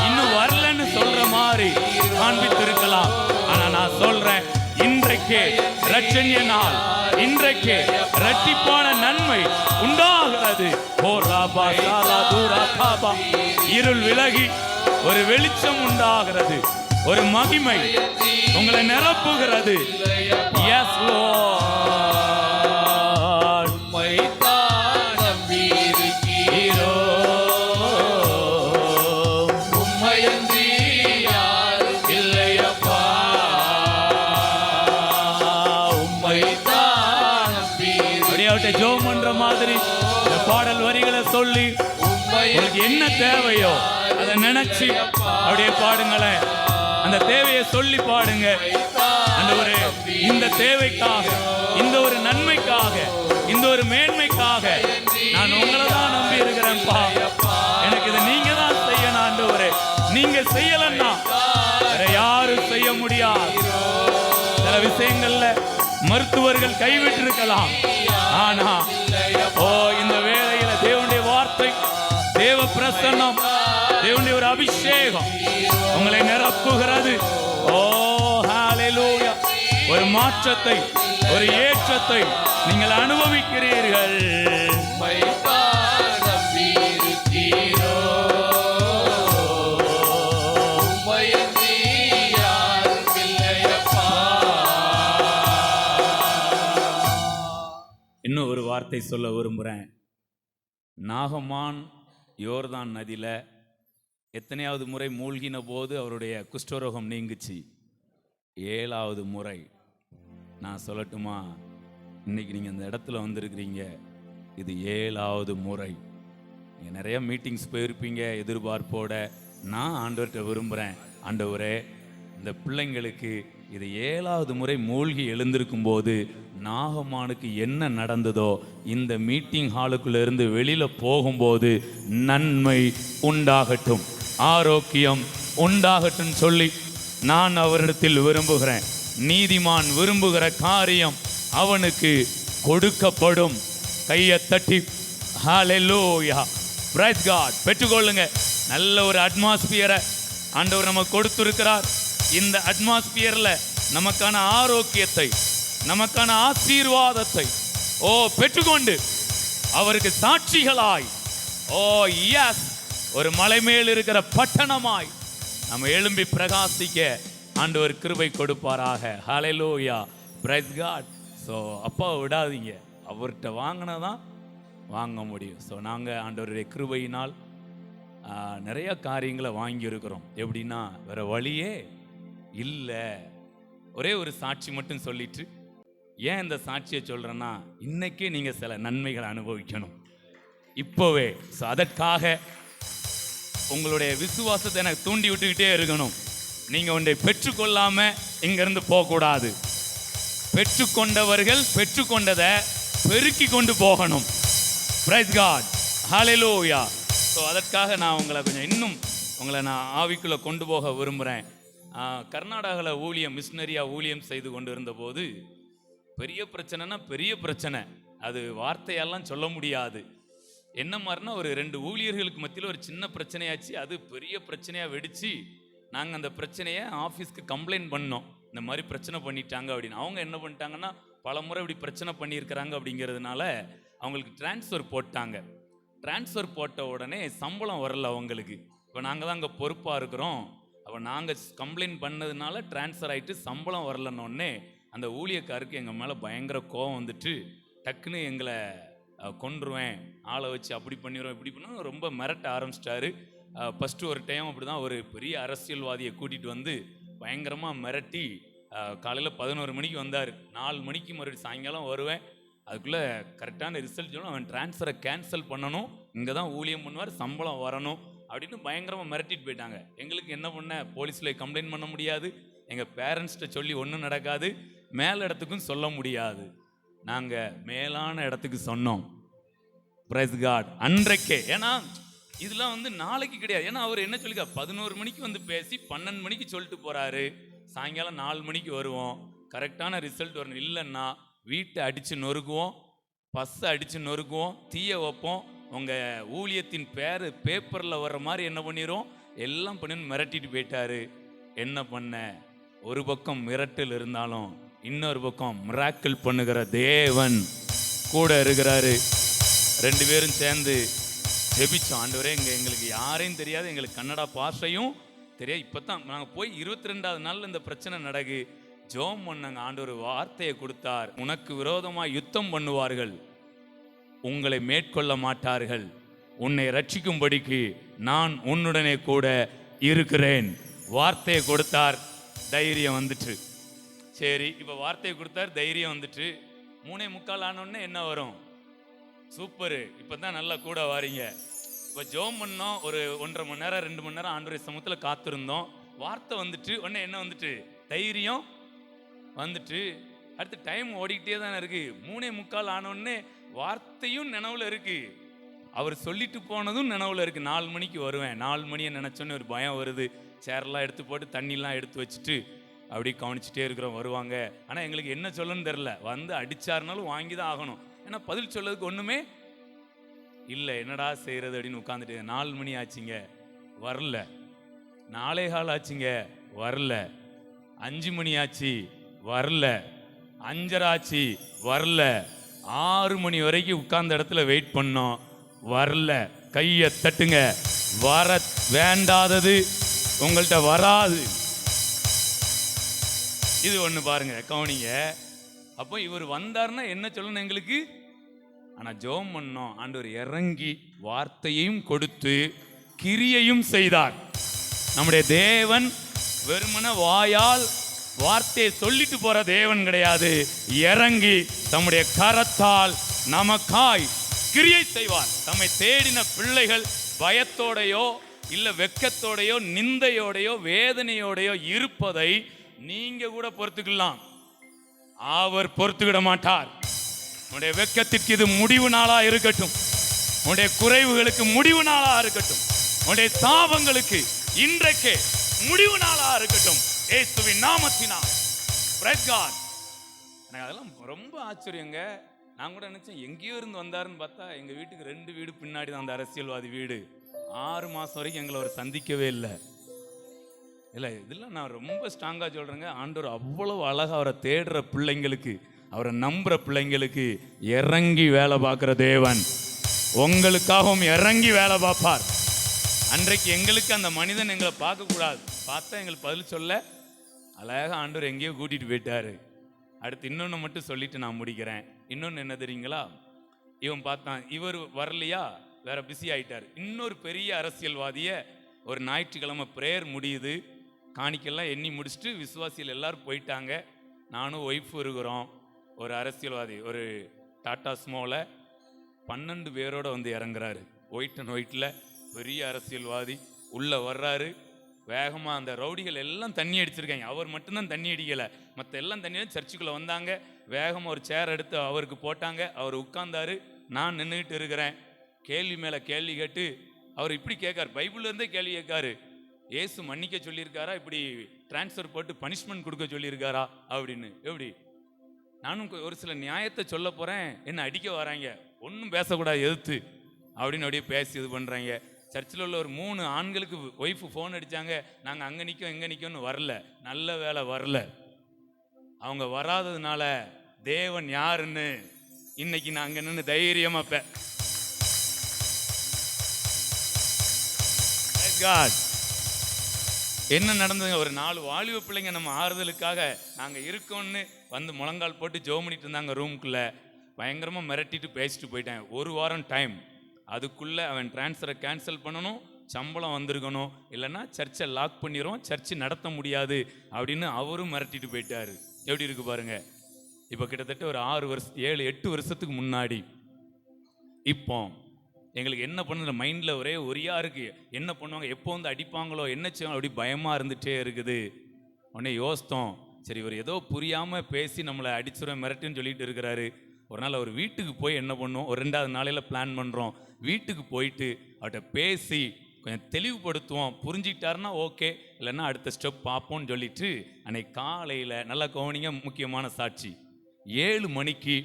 இன்னும் வரலன்னு சொல்ற மாதிரி காண்பித்திருக்கலாம். ஆனா நான் சொல்றேன், இன்றைக்கு ரட்சணிய நாள், இன்றைக்கு இரட்டிப்பான நன்மை உண்டாகிறது. ஓ ராபா சாலா தூரா காபா, இருள் விலகி ஒரு வெளிச்சம் உண்டாகிறது. ஒரு மகிமை உங்களை நிரப்புகிறது. Yes, Lord. உம்மைத்தான் நம்பியிருக்கிறோம். உம்மையன்றி யாரும் இல்லையப்பா. உம்மைத்தான் நம்பியிருக்கிறோம். அப்படியே ஜெபம் பண்ற மாதிரி இந்த பாடல் வரிகளை சொல்லி உங்களுக்கு என்ன தேவையோ அதை நினைச்சு அப்படியே பாடுங்களேன். அந்த தேவையை சொல்லி பாடுங்க. ஆண்டவரே, இந்த தேவைக்காக, இந்த ஒரு நன்மைக்காக, இந்த ஒரு மேன்மைக்காக நான் உங்களை தான் நம்பி இருக்கிறேன்ப்பா. எனக்கு இதை நீங்க தான் செய்யணும் ஆண்டவரே. நீங்க செய்யலன்னா வேற யாரும் செய்ய முடியாது. சில விஷயங்கள்ல மருத்துவர்கள் கைவிட்டு இருக்கலாம். ஆனா இந்த வேளையில தேவனுடைய வார்த்தை, தேவ பிரசன்னம், தேவனுடைய ஒரு அபிஷேகம் உங்களை நிரப்புகிறது. ஓ ஹalleluya. ஒரு மாற்றத்தை, ஒரு ஏற்றத்தை நீங்கள் அனுபவிக்கிறீர்கள். உம்மைத்தான் நம்பியிருக்கிறோம். உம்மையன்றி யாரும் இல்லையப்பா. இன்னும் ஒரு வார்த்தை சொல்ல விரும்புகிறேன். நாகமான் யோர்தான் நதியில் எத்தனையாவது முறை மூழ்கின போது அவருடைய குஷ்டரோகம் நீங்குச்சு? 7வது முறை. நான் சொல்லட்டுமா, இன்னைக்கு நீங்கள் இந்த இடத்துல வந்திருக்கிறீங்க, இது 7வது முறை. நீங்கள் நிறைய மீட்டிங்ஸ் போயிருப்பீங்க எதிர்பார்ப்போட. நான் ஆண்டவர்கிட்ட விரும்புகிறேன், ஆண்டவரே இந்த பிள்ளைங்களுக்கு இது 7வது முறை மூழ்கி எழுந்திருக்கும் போது நாகமானுக்கு என்ன நடந்ததோ இந்த மீட்டிங் ஹாலுக்குள்ள இருந்து வெளியில போகும்போது நன்மை உண்டாகட்டும், ஆரோக்கியம் உண்டாகட்டும் சொல்லி நான் அவரிடத்தில் விரும்புகிறேன். நீதிமான் விரும்புகிற காரியம் அவனுக்கு கொடுக்கப்படும். கையை தட்டி ஹalleluya, praise God பெற்றுக்கொள்ளுங்க. நல்ல ஒரு அட்மாஸ்பியரை ஆண்டவர் நமக்கு கொடுத்திருக்கிறார். இந்த அட்மாஸ்பியர்ல நமக்கான ஆரோக்கியத்தை, நமக்கான ஆசீர்வாதத்தை பெற்றுக்கொண்டு அவருக்கு சாட்சிகளாய் எஸ் ஒரு மலை மேல் இருக்கிற பட்டணமாய் நம்ம எழும்பி பிரகாசிக்க ஆண்டவர் கிருபை கொடுப்பாராக. ஹalleluya, praise God. ஸோ அப்பாவை விடாதீங்க, அவர்கிட்ட வாங்கினதான் வாங்க முடியும். ஸோ நாங்கள் ஆண்டவருடைய கிருபையினால் நிறைய காரியங்களை வாங்கியிருக்கிறோம். எப்படின்னா வேற வழியே இல்லை. ஒரே ஒரு சாட்சி மட்டும் சொல்லிட்டு, ஏன் இந்த சாட்சியை சொல்கிறேன்னா, இன்னைக்கே நீங்கள் சில நன்மைகளை அனுபவிக்கணும் இப்போவே. ஸோ அதற்காக உங்களுடைய விசுவாசத்தை எனக்கு தூண்டி விட்டுக்கிட்டே இருக்கணும். நீங்கள் ஒன்றை பெற்றுக்கொள்ளாமல் இங்கேருந்து போகக்கூடாது. பெற்றுக்கொண்டவர்கள் பெற்றுக்கொண்டதை பெருக்கி கொண்டு போகணும். பிரைஸ் காட், ஹalleluya. ஸோ அதற்காக நான் உங்களை கொஞ்சம் இன்னும் உங்களை நான் ஆவிக்குள்ளே கொண்டு போக விரும்புகிறேன். கர்நாடகாவில் ஊழியம், மிஷினரியாக ஊழியம் செய்து கொண்டு இருந்தபோது பெரிய பிரச்சனைனா பெரிய பிரச்சனை, அது வார்த்தையெல்லாம் சொல்ல முடியாது. என்ன மாதிரினா, ஒரு 2 ஊழியர்களுக்கு மத்தியில் ஒரு சின்ன பிரச்சனையாச்சு. அது பெரிய பிரச்சனையாக வெடித்து நாங்கள் அந்த பிரச்சனையை ஆஃபீஸ்க்கு கம்ப்ளைண்ட் பண்ணோம். இந்த மாதிரி பிரச்சனை பண்ணிட்டாங்க அப்படின்னு. அவங்க என்ன பண்ணிட்டாங்கன்னா, பல முறை இப்படி பிரச்சனை பண்ணியிருக்கிறாங்க அப்படிங்கிறதுனால அவங்களுக்கு டிரான்ஸ்ஃபர் போட்டாங்க. டிரான்ஸ்ஃபர் போட்ட உடனே சம்பளம் வரல அவங்களுக்கு. இப்போ நாங்கள் தான் அங்கே பொறுப்பாக இருக்கிறோம். அப்போ நாங்கள் கம்ப்ளைண்ட் பண்ணதுனால டிரான்ஸ்ஃபர் ஆகிட்டு சம்பளம் வரலன்னொடனே அந்த ஊழியக்காருக்கு எங்கள் மேலே பயங்கர கோவம் வந்துட்டு, டக்குன்னு எங்களை கொன்றுவேன், ஆளை வச்சு அப்படி பண்ணிடுவோம் இப்படி பண்ணுவோம், ரொம்ப மிரட்ட ஆரம்பிச்சிட்டாரு. ஃபஸ்ட்டு ஒரு டைம் அப்படி தான் ஒரு பெரிய அரசியல்வாதியை கூட்டிகிட்டு வந்து பயங்கரமாக மிரட்டி காலையில் 11 மணிக்கு வந்தார். 4 மணிக்கு மறுபடியும் சாயங்காலம் வருவேன், அதுக்குள்ளே கரெக்டான ரிசல்ட் சொல்லணும், அவன் டிரான்ஸ்ஃபரை கேன்சல் பண்ணணும், இங்கே தான் ஊழியம் பண்ணுவார், சம்பளம் வரணும் அப்படின்னு பயங்கரமாக மிரட்டிட்டு போயிட்டாங்க. எங்களுக்கு என்ன பண்ண, போலீஸில் கம்ப்ளைண்ட் பண்ண முடியாது, எங்கள் பேரண்ட்ஸ்கிட்ட சொல்லி ஒன்றும் நடக்காது, மேல் இடத்துக்கும் சொல்ல முடியாது. நாங்கள் மேலான இடத்துக்கு சொன்னோம். Praise God. அன்றைக்கே, ஏன்னா இதெல்லாம் வந்து நாளைக்கு கிடையாது. ஏன்னா அவர் என்ன சொல்லிக்க 11 மணிக்கு வந்து பேசி 12 மணிக்கு சொல்லிட்டு போறாரு. சாயங்காலம் 4 மணிக்கு வருவோம், கரெக்டான ரிசல்ட் வரணும். இல்லைன்னா வீட்டை அடித்து நொறுக்குவோம், பஸ்ஸை அடித்து நொறுக்குவோம், தீய வைப்போம். உங்கள் ஊழியத்தின் பேர் பேப்பரில் வர்ற மாதிரி என்ன பண்ணிடும், எல்லாம் பண்ணி மிரட்டிட்டு போயிட்டாரு. என்ன பண்ண, ஒரு பக்கம் மிரட்டல் இருந்தாலும் இன்னொரு பக்கம் மிராக்கிள் பண்ணுகிற தேவன் கூட இருக்கிறாரு. 2 பேரும் சேர்ந்து ஜெபிச்சோம். ஆண்டவரே, எங்களுக்கு யாரையும் தெரியாது, எங்களுக்கு கன்னடா பாஷையும் தெரியாது. இப்போ தான் நாங்கள் போய் 22வது நாளில் இந்த பிரச்சனை நடக்கு. ஜோம் பண்ணாங்க. ஆண்டவர் வார்த்தையை கொடுத்தார், உனக்கு விரோதமாக யுத்தம் பண்ணுவார்கள், உங்களை மேற்கொள்ள மாட்டார்கள், உன்னை ரட்சிக்கும்படிக்கு நான் உன்னுடனே கூட இருக்கிறேன். வார்த்தையை கொடுத்தார், தைரியம் வந்துட்டு. சரி, இப்போ வார்த்தையை கொடுத்தார், தைரியம் வந்துட்டு. 3:45 ஆனோடனே என்ன வரும்? சூப்பரு, இப்போ தான் நல்லா கூட வாரீங்க. இப்போ ஜோம் பண்ணோம், ஒரு 1.5 மணி நேரம் 2 மணி நேரம் ஆண்டவருடைய சமூகத்தில் காத்திருந்தோம். வார்த்தை வந்துட்டு உடனே என்ன வந்துட்டு, தைரியம் வந்துட்டு. அடுத்து டைம் ஓடிக்கிட்டே தானே இருக்கு. 3:45 ஆனோடனே வார்த்தையும் நினைவுல இருக்கு, அவர் சொல்லிட்டு போனதும் நினைவுல இருக்கு. 4 மணிக்கு வருவேன். 4 மணியை நினைச்சோன்னு ஒரு பயம் வருது. சேரெல்லாம் எடுத்து போட்டு தண்ணிலாம் எடுத்து வச்சுட்டு அப்படி கவனிச்சுட்டே இருக்கிறோம். வருவாங்க, ஆனால் எங்களுக்கு என்ன சொல்லணும்னு தெரில. வந்து அடிச்சாருனாலும் வாங்கி தான் ஆகணும். ஏன்னா பதில் சொல்லதுக்கு ஒன்றுமே இல்லை. என்னடா செய்கிறது அப்படின்னு உட்காந்துட்டு. 4 மணி ஆச்சுங்க, வரல. 4:15 ஆச்சுங்க, வரல. 5 மணி ஆச்சு, வரல. 5:30 ஆச்சு, வரல. 6 மணி வரைக்கும் உட்கார்ந்த இடத்துல வெயிட் பண்ணோம், வரல. கையை தட்டுங்க, வர வேண்டாதது உங்கள்கிட்ட வராது. இது ஒன்று பாருங்க, கவனிங்க. அப்போ இவர் வந்தார்னா என்ன சொல்லணும் எங்களுக்கு? ஆனால் ஜெபம் பண்ணோம், ஆண்டவர் இறங்கி வார்த்தையையும் கொடுத்து கிரியையும் செய்தார். நம்முடைய தேவன் வெறுமன வாயால் வார்த்தையை சொல்லிட்டு போற தேவன் கிடையாது. இறங்கி தம்முடைய கரத்தால் நமக்காய் கிரியை செய்வார். நம்மை தேடின பிள்ளைகள் பயத்தோடையோ இல்ல வெக்கத்தோடையோ நிந்தையோடையோ வேதனையோடையோ இருப்பதை நீங்க கூட பொறுத்துக்கலாம், அவர் பொறுத்துக்கிட மாட்டார். உன்னுடைய வெக்கத்திற்கு இது முடிவு நாளா இருக்கட்டும், உன்னுடைய குறைவுகளுக்கு முடிவு நாளா இருக்கட்டும், உன்னுடைய சாபங்களுக்கு இன்றைக்கே முடிவு நாளா இருக்கட்டும், இயேசுவின் நாமத்தினால். Praise God. எனக்கு அதெல்லாம் ரொம்ப ஆச்சரியங்க. நான் கூட நினைச்சேன் எங்கேயோ இருந்து வந்தாருன்னு பார்த்தா எங்க வீட்டுக்கு 2 வீடு பின்னாடி தான் அந்த அரசியல்வாதி வீடு. 6 மாசம் வரைக்கும் எங்களை அவர் சந்திக்கவே இல்லை. இல்லை, இதெல்லாம் நான் ரொம்ப ஸ்ட்ராங்காக சொல்கிறேங்க. ஆண்டவர் அவ்வளவு அழகாக அவரை தேடுற பிள்ளைங்களுக்கு, அவரை நம்புகிற பிள்ளைங்களுக்கு இறங்கி வேலை பார்க்குற தேவன். உங்களுக்காகவும் இறங்கி வேலை பார்ப்பார். அன்றைக்கு எங்களுக்கு அந்த மனிதன் எங்களை பார்க்கக்கூடாது, பார்த்தா எங்களுக்கு பதில் சொல்ல அழகாக ஆண்டவர் எங்கேயோ கூட்டிகிட்டு போயிட்டாரு. அடுத்து இன்னொன்று மட்டும் சொல்லிட்டு நான் முடிக்கிறேன். இன்னொன்று என்ன தெரியுங்களா? இவன் பார்த்தான், இவர் வரலையா, வேற பிஸி ஆயிட்டார். இன்னொரு பெரிய அரசியல்வாதியை ஒரு ஞாயிற்றுக்கிழமை பிரேயர் முடியுது, காணிக்கெல்லாம் எண்ணி முடிச்சுட்டு விசுவாசிகள் எல்லாரும் போயிட்டாங்க. நானும் ஒய்ஃபு இருக்கிறோம். ஒரு அரசியல்வாதி ஒரு டாடா ஸ்மோவில் 12 பேரோடு வந்து இறங்குறாரு. ஒயிட் அண்ட் ஒயிட்டில் பெரிய அரசியல்வாதி உள்ளே வர்றாரு. வேகமாக அந்த ரவுடிகள் எல்லாம் தண்ணி அடிச்சிருக்காங்க, அவர் மட்டும்தான் தண்ணி அடிக்கலை, மற்ற எல்லாம் தண்ணி அடிச்சு சர்ச்சுக்குள்ளே வந்தாங்க. வேகமாக ஒரு சேர் எடுத்து அவருக்கு போட்டாங்க. அவர் உட்கார்ந்தாரு. நான் நின்றுக்கிட்டு இருக்கிறேன். கேள்வி மேலே கேள்வி கேட்டு அவர் இப்படி கேட்கார், பைபிள்லேருந்தே கேள்வி கேட்காரு. ஏசு மன்னிக்க சொல்லியிருக்காரா, இப்படி டிரான்ஸ்ஃபர் போட்டு பனிஷ்மெண்ட் கொடுக்க சொல்லியிருக்காரா அப்படின்னு. எப்படி? நானும் ஒரு சில நியாயத்தை சொல்ல போகிறேன், என்ன அடிக்க வராங்க, ஒன்றும் பேசக்கூடாது எதிர்த்து அப்படின்னு அப்படியே பேசி இது பண்ணுறாங்க. சர்ச்சில் உள்ள ஒரு 3 ஆண்களுக்கு ஒய்ஃபு ஃபோன் அடித்தாங்க, நாங்கள் அங்கே நிற்கோம் இங்கே நிற்கோன்னு. வரல, நல்ல வேலை வரல. அவங்க வராததுனால தேவன் யாருன்னு இன்னைக்கு நாங்கள் நின்று தைரியமாக என்ன நடந்ததுங்க? ஒரு 4 வாலிப பிள்ளைங்க நம்ம ஆறுதலுக்காக நாங்கள் இருக்கோன்னு வந்து முழங்கால் போட்டு ஜெபம் பண்ணிட்டு இருந்தாங்க ரூமுக்குள்ளே. பயங்கரமாக மிரட்டிட்டு பேசிட்டு போயிட்டேன். 1 வாரம் டைம், அதுக்குள்ளே அவன் டிரான்ஸ்ஃபரை கேன்சல் பண்ணணும், சம்பளம் வந்திருக்கணும், இல்லைன்னா சர்ச்சை லாக் பண்ணிடுவோம், சர்ச்சு நடத்த முடியாது அப்படின்னு அவரும் மிரட்டிட்டு போயிட்டாரு. எப்படி இருக்கு பாருங்க. இப்போ கிட்டத்தட்ட ஒரு 7-8 வருஷத்துக்கு முன்னாடி இப்போ எங்களுக்கு என்ன பண்ணுற மைண்டில் ஒரியா இருக்குது. என்ன பண்ணுவாங்க, எப்போ வந்து அடிப்பாங்களோ, என்ன செய்வாங்க, அப்படி பயமாக இருந்துகிட்டே இருக்குது. உடனே யோசித்தோம், சரி இவர் ஏதோ புரியாமல் பேசி நம்மளை அடிச்சுருவேன் மிரட்டுன்னு சொல்லிட்டு இருக்கிறாரு. ஒரு நாள் அவர் வீட்டுக்கு போய் என்ன பண்ணுவோம், ஒரு 2வது நாளையில் பிளான் பண்ணுறோம். வீட்டுக்கு போயிட்டு அவர்கிட்ட பேசி கொஞ்சம் தெளிவுபடுத்துவோம். புரிஞ்சிக்கிட்டாருன்னா ஓகே, இல்லைன்னா அடுத்த ஸ்டெப் பார்ப்போம்னு சொல்லிட்டு அன்னைக்கு காலையில் நல்லா கவனிங்க, முக்கியமான சாட்சி. 7 மணிக்கு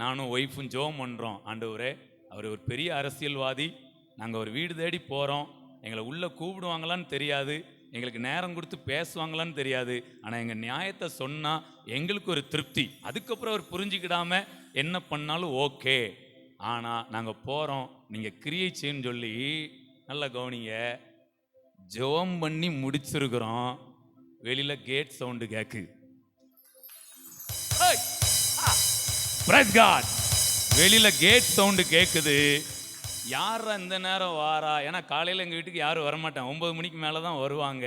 நானும் ஒய்ஃபும் ஜெபம் பண்ணுறோம். ஆண்டவரே, அவர் ஒரு பெரிய அரசியல்வாதி, நாங்கள் ஒரு வீடு தேடி போகிறோம், எங்களை உள்ளே கூப்பிடுவாங்களான்னு தெரியாது, எங்களுக்கு நேரம் கொடுத்து பேசுவாங்களான்னு தெரியாது, ஆனால் எங்கள் நியாயத்தை சொன்னால் எங்களுக்கு ஒரு திருப்தி. அதுக்கப்புறம் அவர் புரிஞ்சிக்கிடாமல் என்ன பண்ணாலும் ஓகே, ஆனால் நாங்கள் போகிறோம், நீங்கள் கிரியை செய்யன்னு சொல்லி நல்லா கவனிங்க. ஜெபம் பண்ணி முடிச்சிருக்கிறோம், வெளியில் கேட் சவுண்டு கேட்கு. Praise God. வெளியில கேட் சவுண்டு கேட்குது. யாரா இந்த நேரம் வாரா? ஏன்னா காலையில் எங்கள் வீட்டுக்கு யாரும் வரமாட்டாங்க, 9 மணிக்கு மேலே தான் வருவாங்க.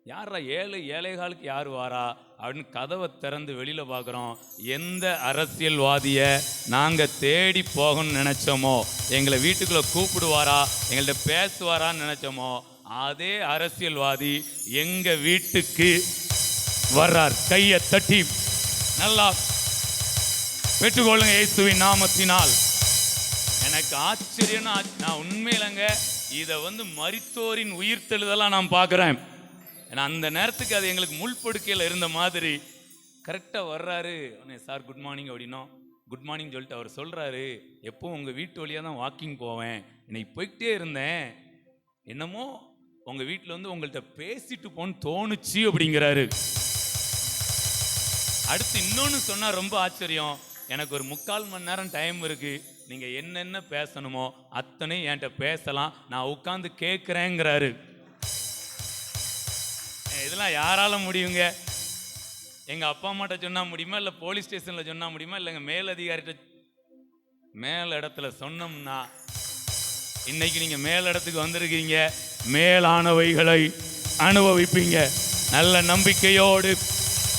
யாரா 7-7:15 யார் வாரா அப்படின்னு கதவை திறந்து வெளியில் பார்க்குறோம். எந்த அரசியல்வாதியை நாங்கள் தேடி போகணும்னு நினச்சோமோ, எங்களை வீட்டுக்குள்ளே கூப்பிடுவாரா, எங்கள்கிட்ட பேசுவாரான்னு நினச்சோமோ, அதே அரசியல்வாதி எங்கள் வீட்டுக்கு வர்றார். கையை தட்டி நல்லா பெற்றுக்கொள்ளுங்க இயேசுவின் நாமத்தினால். எனக்கு ஆச்சரியம்னா, நான் உண்மையிலங்க இதை மரித்தோரின் உயிர்த்தெழுதெல்லாம் நான் பார்க்குறேன். ஏன்னா அந்த நேரத்துக்கு அது எங்களுக்கு முள்படுக்கையில் இருந்த மாதிரி. கரெக்டாக வர்றாரு. சார் குட் மார்னிங் அப்படின்னோம். குட் மார்னிங் சொல்லிட்டு அவர் சொல்கிறாரு, எப்பவும் உங்கள் வீட்டு வழியாக தான் வாக்கிங் போவேன், இன்னைக்கு போய்கிட்டே இருந்தேன், என்னமோ உங்கள் வீட்டில் உங்கள்கிட்ட பேசிட்டு போன்னு தோணுச்சு அப்படிங்கிறாரு. அடுத்து இன்னொன்று சொன்னால் ரொம்ப ஆச்சரியம், எனக்கு ஒரு 3/4 மணி நேரம் டைம் இருக்குது, நீங்கள் என்னென்ன பேசணுமோ அத்தனை என்கிட்ட பேசலாம், நான் உட்காந்து கேட்குறேங்கிறாரு. இதெல்லாம் யாரால முடியுங்க? எங்கள் அப்பா அம்மாட்ட சொன்னால் முடியுமா, இல்லை போலீஸ் ஸ்டேஷனில் சொன்னால் முடியுமா, இல்லைங்க மேலதிகாரிட்ட மேல் இடத்துல சொன்னோம்னா? இன்னைக்கு நீங்கள் மேல் இடத்துக்கு வந்திருக்கீங்க, மேலானவைகளை அனுபவிப்பீங்க. நல்ல நம்பிக்கையோடு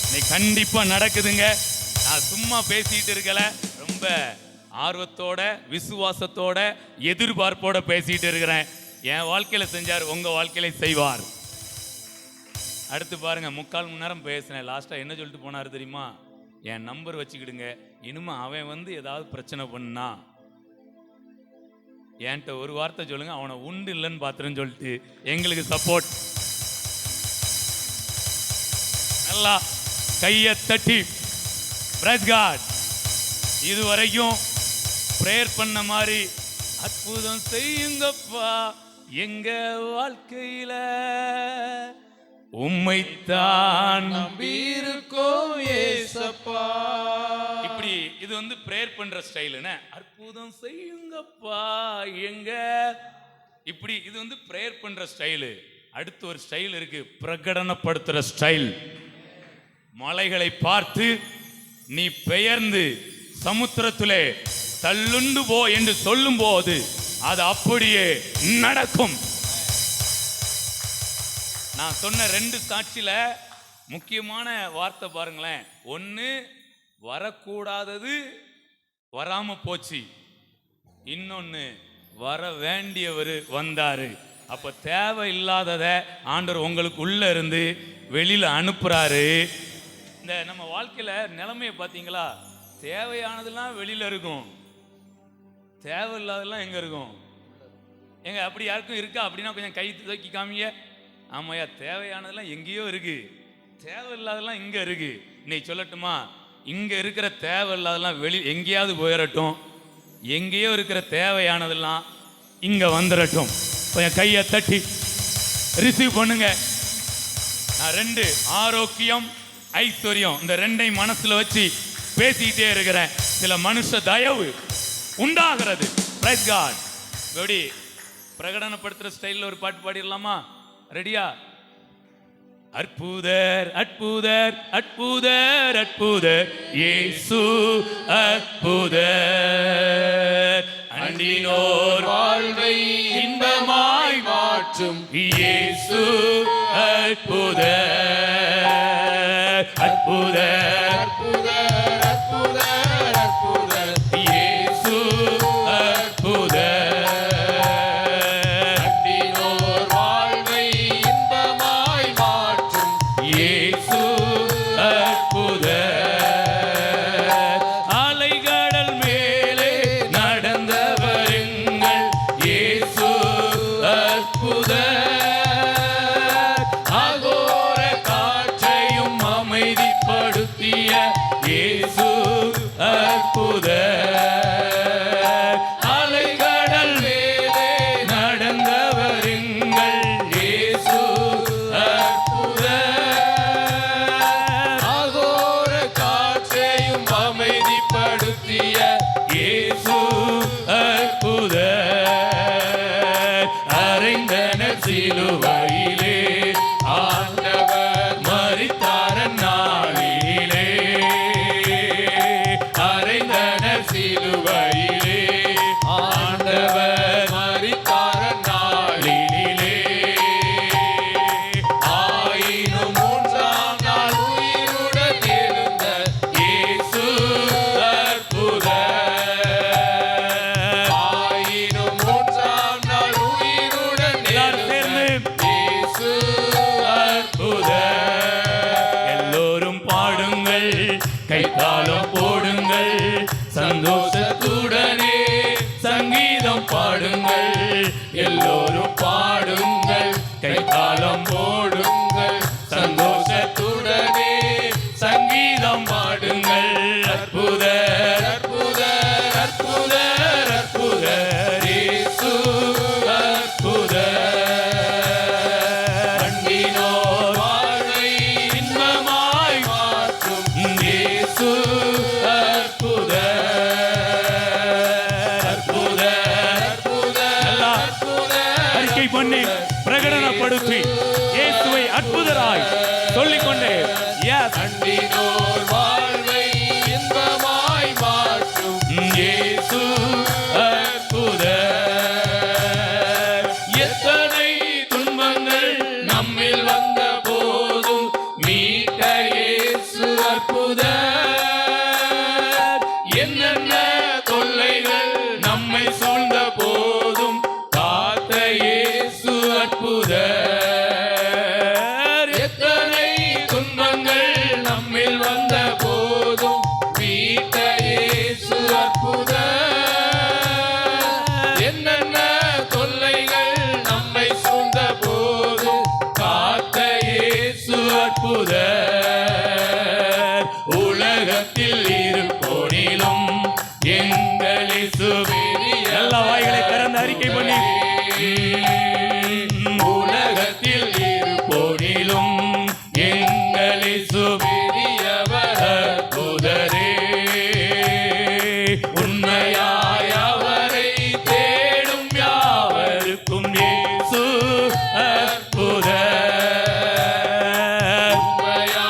இன்னைக்கு கண்டிப்பாக நடக்குதுங்க. நான் சும்மா பேசிட்டு இருக்கல, ரொம்ப ஆர்வத்தோட விசுவாசத்தோட எதிர்பார்ப்போட பேசிட்டு இருக்கிறேன். என் வாழ்க்கையில் செஞ்சார், உங்கள் வாழ்க்கையில செய்வார். அடுத்து பாருங்க, 3/4 மணி நேரம் பேசினேன். லாஸ்ட்டாக என்ன சொல்லிட்டு போனார் தெரியுமா? என் நம்பர் வச்சுக்கிடுங்க, இனிமே அவன் ஏதாவது பிரச்சனை பண்ணா என்கிட்ட ஒரு வார்த்தை சொல்லுங்க, அவனை உண்டு இல்லைன்னு பார்த்துருன்னு சொல்லிட்டு எங்களுக்கு சப்போர்ட். நல்லா கையை தட்டி பிரைஸ் காட். இதுவரைக்கும் பிரேயர் பண்ண மாதிரி அற்புதம் செய்யுங்கப்பா எங்க வாழ்க்கையில, உம்மைத்தான் நம்பியிருக்கோம் ஏசப்பா. இப்படி இது பிரேயர் பண்ற ஸ்டைலுன்னு, அற்புதம் செய்யுங்கப்பா எங்க, இப்படி இது பிரேயர் பண்ற ஸ்டைலு. அடுத்து ஒரு ஸ்டைல் இருக்கு, பிரகடனப்படுத்துற ஸ்டைல். மலைகளை பார்த்து நீ பெயர்ந்து சமுத்திரத்திலே தள்ளுண்டு போ என்று சொல்லும் போது அது அப்படியே நடக்கும். நான் சொன்ன 2 சாட்சியில முக்கியமான வார்த்தை பாருங்களேன். ஒன்று, வரக்கூடாதது வராம போச்சு. இன்னொன்று, வர வேண்டியவர் வந்தாரு. அப்ப தேவையில்லாததை ஆண்டவர் உங்களுக்கு உள்ள இருந்து வெளியில அனுப்புறாரு. இந்த நம்ம வாழ்க்கையில நிலைமையை பார்த்தீங்களா? தேவையானதெல்லாம் வெளியில இருக்கும், தேவையில்லாதெல்லாம் எங்க இருக்கும்? எங்க அப்படி யாருக்கும் இருக்கா? அப்படின்னா கொஞ்சம் கை தூக்கி காமிங்க. ஆமாயா, தேவையானதெல்லாம் எங்கேயோ இருக்கு, தேவையில்லாதெல்லாம் இங்க இருக்கு. இன்னைக்கு சொல்லட்டுமா, இங்க இருக்கிற தேவையில்லாதெல்லாம் எங்கேயாவது போயிடட்டும், எங்கேயோ இருக்கிற தேவையானதெல்லாம் இங்க வந்துடட்டும். கொஞ்சம் கையை தட்டி ரிசீவ் பண்ணுங்க. நான் 2 ஆரோக்கியம் ஐஸ்வர்யம் இந்த 2ஐயும் மனசுல வச்சு பேசிக்கிட்டே இருக்கிறேன். சில மனுஷ தயவு உண்டாகிறது. Praise God. எப்படி பிரகடனப்படுத்துற ஸ்டைல்ல ஒரு பாட்டு பாடிடலாமா? ரெடியா? அற்புதர் அற்புதர் அற்புதர் அற்புதர் இயேசு அற்புதர், அண்டினோர் வாழ்வை இன்பமாய் மாற்றும் இயேசு அற்புதர் அற்புதர் அற்புதர் அற்புதர் அற்புதர் இயேசு அற்புதர், அண்டினோர் வாழ்வை இன்பமாய் மாற்றும் இயேசு சிலுவையிலே ஆண்டவர் மரித்தார நாளிலே அறைந்தனர் சிலுவையிலே ஆண்டவர் மரித்தார நாளிலே ஆயினும் மூன்றாம் நாள் உயிருடன் எழுந்த இயேசு அற்புதர் ஆயினும் மூன்றாம் நாள் உயிருடன் இயேசு எல்லோரும் பாடுங்கள் கைத்தாளம் போடுங்கள் சந்தோஷத்துடனே சங்கீதம் பாடுங்கள் எல்லோரும் பாடுங்கள் கைத்தாளம் போடுங்கள் சந்தோஷத்துடனே சங்கீதம் பாடுங்கள் அற்புதர் அற்புதர் அற்புதர் அற்புதர் இயேசு அற்புதர் அன்பினோர் வாழ்வை இன்பமாய் மாற்றும் இயேசு அற்புதர் அற்புதர் அற்புதர் அறிக்கை பண்ணி பிரகடனப்படுத்தி இயேசுவை அற்புதராய் சொல்லிக்கொண்டே அன்பினோர் வாழ்வை இன்பமாய் மாற்றும் இயேசு அற்புதர் எத்தனை துன்பங்கள் நம்மில் வந்த போதும் மீட்ட இயேசு அற்புதர் என்னென்ன தொல்லைகள் நம்மை சூழ்ந்த போதும் காத்த இயேசு அற்புதர் எத்தனை துன்பங்கள் நம்மில் வந்த போதும் மீட்ட இயேசு அற்புதர் என்னென்ன தொல்லைகள் நம்மை சூழ்ந்த போதும் காத்த இயேசு அற்புதர் உலகத்தில் இருப்போனிலும் எங்கள் இயேசுவே எல்லா வாய்களை திறந்து அறிக்கை பண்ணி உலகத்தில் இருப்போனிலும் எங்கள் இயேசுவே அற்புதரே உண்மையாய் அவரை தேடும் யாவருக்கும் இயேசு அற்புதர்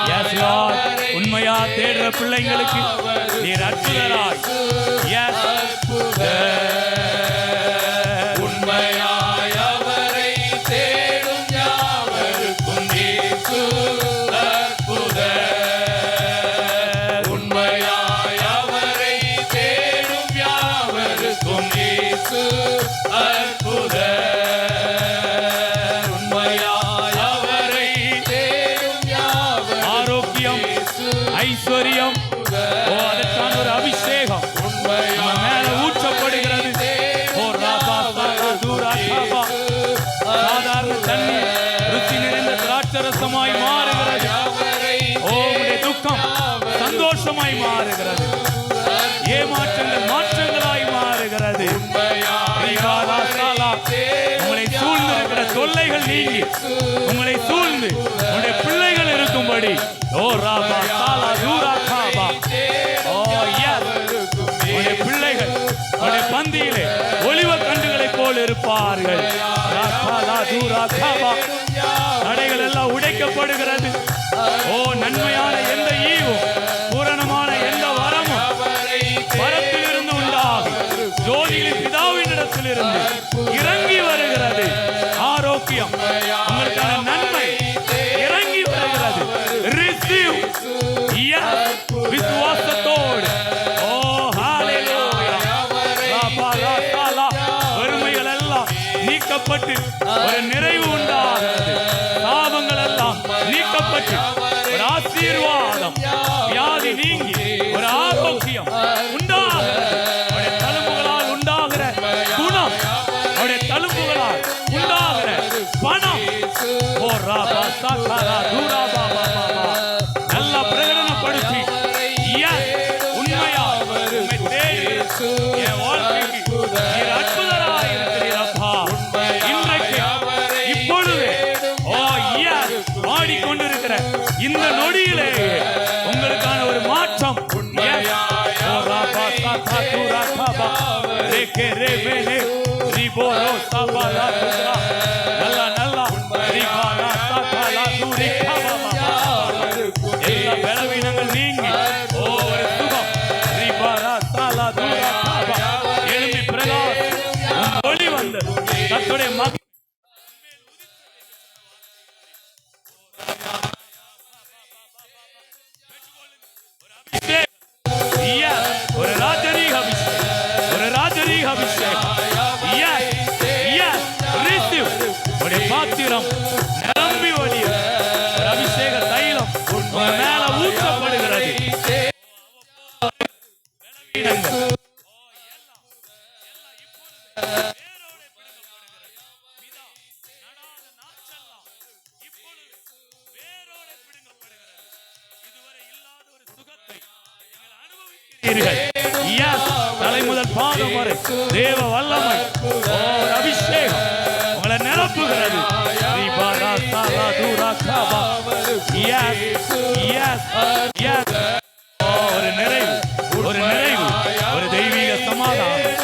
Yes, Lord. உண்மையா தேடுற பிள்ளைங்களுக்கு நீர் அற்புதராய் Yes. உண்மையாய் அவரை தேடும் யாவருக்கும் இயேசு அற்புதர் உண்மையாய் அவரை தேடும் யாவருக்கும் இயேசு அற்புதர் உண்மையாய் அவரை தேடும் யாவருக்கும் ஆரோக்கியம் இயேசு ஐஸ்வர்யம் ஓ அதற்கான ஒரு அபிஷேகம் நம்ம மேல ஊற்றப்படுகிறது ஓ ராபா சாரா தூரா காபா சாதாரண தண்ணீர் ருச்சி நிறைந்த திராட்சரசமாய் மாறுகிறது ஓ உடைய துக்கம் சந்தோஷமாய் மாறுகிறது ஏமாற்றங்கள் மாற்றங்களாய் மாறுகிறது ரிகாரா சாலா உங்களை சூழ்ந்து இருக்கிற தொல்லைகள் நீங்கி உங்களை சூழ்ந்து உங்களுடைய பிள்ளைகள் இருக்கும்படி ஓ ராபா சாலா தூரா காபா ஓ எஸ் உங்களுடைய பிள்ளைகள் உங்களுடைய பந்தியிலே ஒலிவ கண்டுகளைப் போல் இருப்பார்கள் ராகாலா தூரா காபா தடைகள் எல்லாம் உடைக்கப்படுகிறது ஓ நன்மையான எந்த ஈவும் பூரணமான எந்த வரமும் வரத்திலிருந்து உண்டாகும் ஜோதியின் பிதாவினிடத்திலிருந்து இறங்கி வருகிறது ஆரோக்கியம் உங்களுக்கான நன்மை இறங்கி வருகிறது ரிசீவ் விசுவாசத்தோடு ஓ ஹalleluya ராபா ராகாலா வறுமைகள் எல்லாம் நீக்கப்பட்டு ஒரு நிறைவு உண்டாகிறது சாபங்கள் எல்லாம் நீக்கப்பட்டு ஒரு ஆசீர்வாதம் வியாதி நீங்கி ஒரு ஆரோக்கியம் உண்டாகிறது அவருடைய தழும்புகளால் உண்டாகிற குணம் அவருடைய தழும்புகளால் உண்டாகிற பணம் ஓ ராபா சாகாரா தூரா பாபா பாபா நல்லா பிரகடனப்படுத்தி உண்மையா உம்மை தேடி என் வாழ்க்கைக்கு நீர் அற்புதராய் இருக்கிறீரப்பா இன்றைக்கு இப்பொழுது ஓ ஆடிக்கொண்டிருக்கிற இந்த நொடியிலே உங்களுக்கான ஒரு மாற்றம் நல்லா Yes. ஒரு ராஜரீக அபிஷேகம், ஒரு ராஜரீக அபிஷேகம். Yes. Yes. Receive. உடைய பாத்திரம் நிரம்பி வழியும் ஒரு அபிஷேக தைலம் உங்க மேல ஊற்றப்படுகிறது. பலவீனங்கள் தலை முதல் பாதம் வரை தேவ வல்லமை ஒரு அபிஷேகம் உங்களை நிரப்புகிறது. ஒரு நிறைவு, ஒரு நிறைவு, ஒரு தெய்வீக சமாதானம்,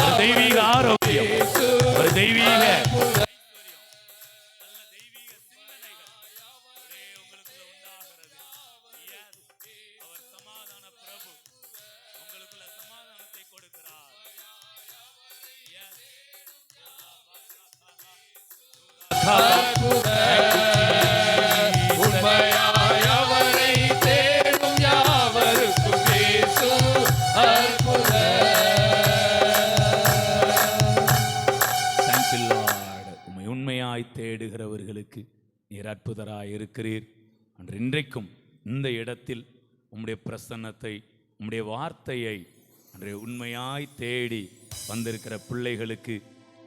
ஒரு தெய்வீக ஆரோக்கியம், ஒரு தெய்வீக உண்மையாய் அவரை தேடும் யாவருக்கும் இயேசு அற்புதர். Thank you, Lord. உம்மை உண்மையாய் தேடுகிறவர்களுக்கு நீர் அற்புதராய் இருக்கிறீர். அன்று இன்றைக்கும் இந்த இடத்தில் உம்முடைய பிரசன்னத்தை, உம்முடைய வார்த்தையை அன்றைய உண்மையாய் தேடி வந்திருக்கிற பிள்ளைகளுக்கு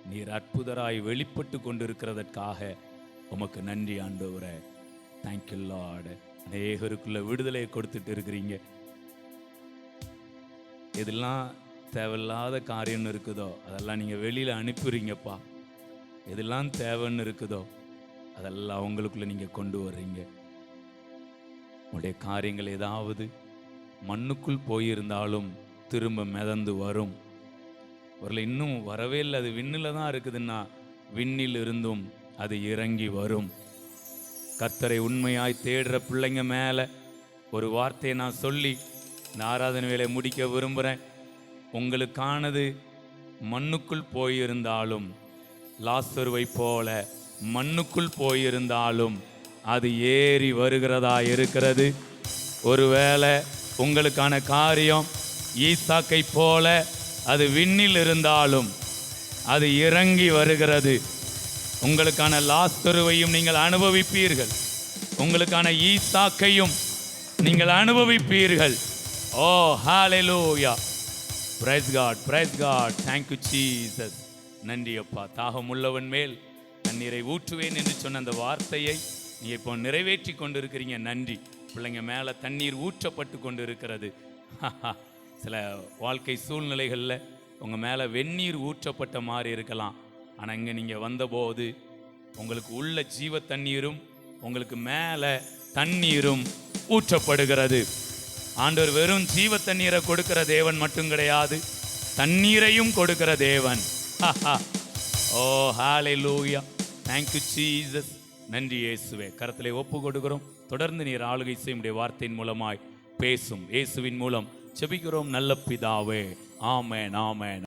நீர் அற்புதராய் வெளிப்பட்டு கொண்டிருக்கிறதற்காக உமக்கு நன்றி ஆண்டவரே. Thank you Lord. அநேகருக்குள்ள விடுதலையை கொடுத்துட்டு இருக்கிறீங்க. எதெல்லாம் தேவையில்லாத காரியம்னு இருக்குதோ அதெல்லாம் நீங்கள் வெளியில் அனுப்புறீங்கப்பா. எதெல்லாம் தேவைன்னு இருக்குதோ அதெல்லாம் அவங்களுக்குள்ள நீங்கள் கொண்டு வர்றீங்க. உங்களுடைய காரியங்கள் ஏதாவது மண்ணுக்குள் போயிருந்தாலும் திரும்ப மிதந்து வரும். ஒரு இன்னும் வரவே இல்லை, அது விண்ணில் தான் இருக்குதுன்னா விண்ணில் இருந்தும் அது இறங்கி வரும். கர்த்தரை உண்மையாய் தேடுற பிள்ளைங்க மேலே ஒரு வார்த்தையை நான் சொல்லி இந்த ஆராதனை வேலையை முடிக்க விரும்புகிறேன். உங்களுக்கானது மண்ணுக்குள் போயிருந்தாலும், லாசருவை போல மண்ணுக்குள் போயிருந்தாலும் அது ஏறி வருகிறதா இருக்கிறது. ஒருவேளை உங்களுக்கான காரியம் ஈசாக்கை போல அது விண்ணில் இருந்தாலும் அது இறங்கி வருகிறது. உங்களுக்கான லாசருவையும் நீங்கள் அனுபவிப்பீர்கள், உங்களுக்கான ஈசாக்கையும் நீங்கள் அனுபவிப்பீர்கள். ஓ ஹalleluya, praise God, praise God, thank you Jesus. நன்றி அப்பா. தாகம் உள்ளவன் மேல் தண்ணீரை ஊற்றுவேன் என்று சொன்ன அந்த வார்த்தையை நீ இப்போ நிறைவேற்றி கொண்டு இருக்கிறீங்க. நன்றி. பிள்ளைங்க மேலே தண்ணீர் ஊற்றப்பட்டு கொண்டு இருக்கிறது. சில வாழ்க்கை சூழ்நிலைகளில் உங்கள் மேலே வெந்நீர் ஊற்றப்பட்ட மாதிரி இருக்கலாம். ஆனால் இங்கே நீங்கள் வந்தபோது உங்களுக்கு உள்ள ஜீவ தண்ணீரும் உங்களுக்கு மேலே தண்ணீரும் ஊற்றப்படுகிறது. ஆண்டவர் வெறும் ஜீவ தண்ணீரை கொடுக்கிற தேவன் மட்டும் கிடையாது, தண்ணீரையும் கொடுக்கிற தேவன். ஓ ஹalleluya, thank you Jesus. நன்றி இயேசுவே. கரத்திலே ஒப்பு கொடுக்கிறோம். தொடர்ந்து நீர் ஆளுகை செய்யும் வார்த்தையின் மூலமாய் பேசும். இயேசுவின் மூலம் ஜெபிக்கிறோம் நல்ல பிதாவே. ஆமென், ஆமென்.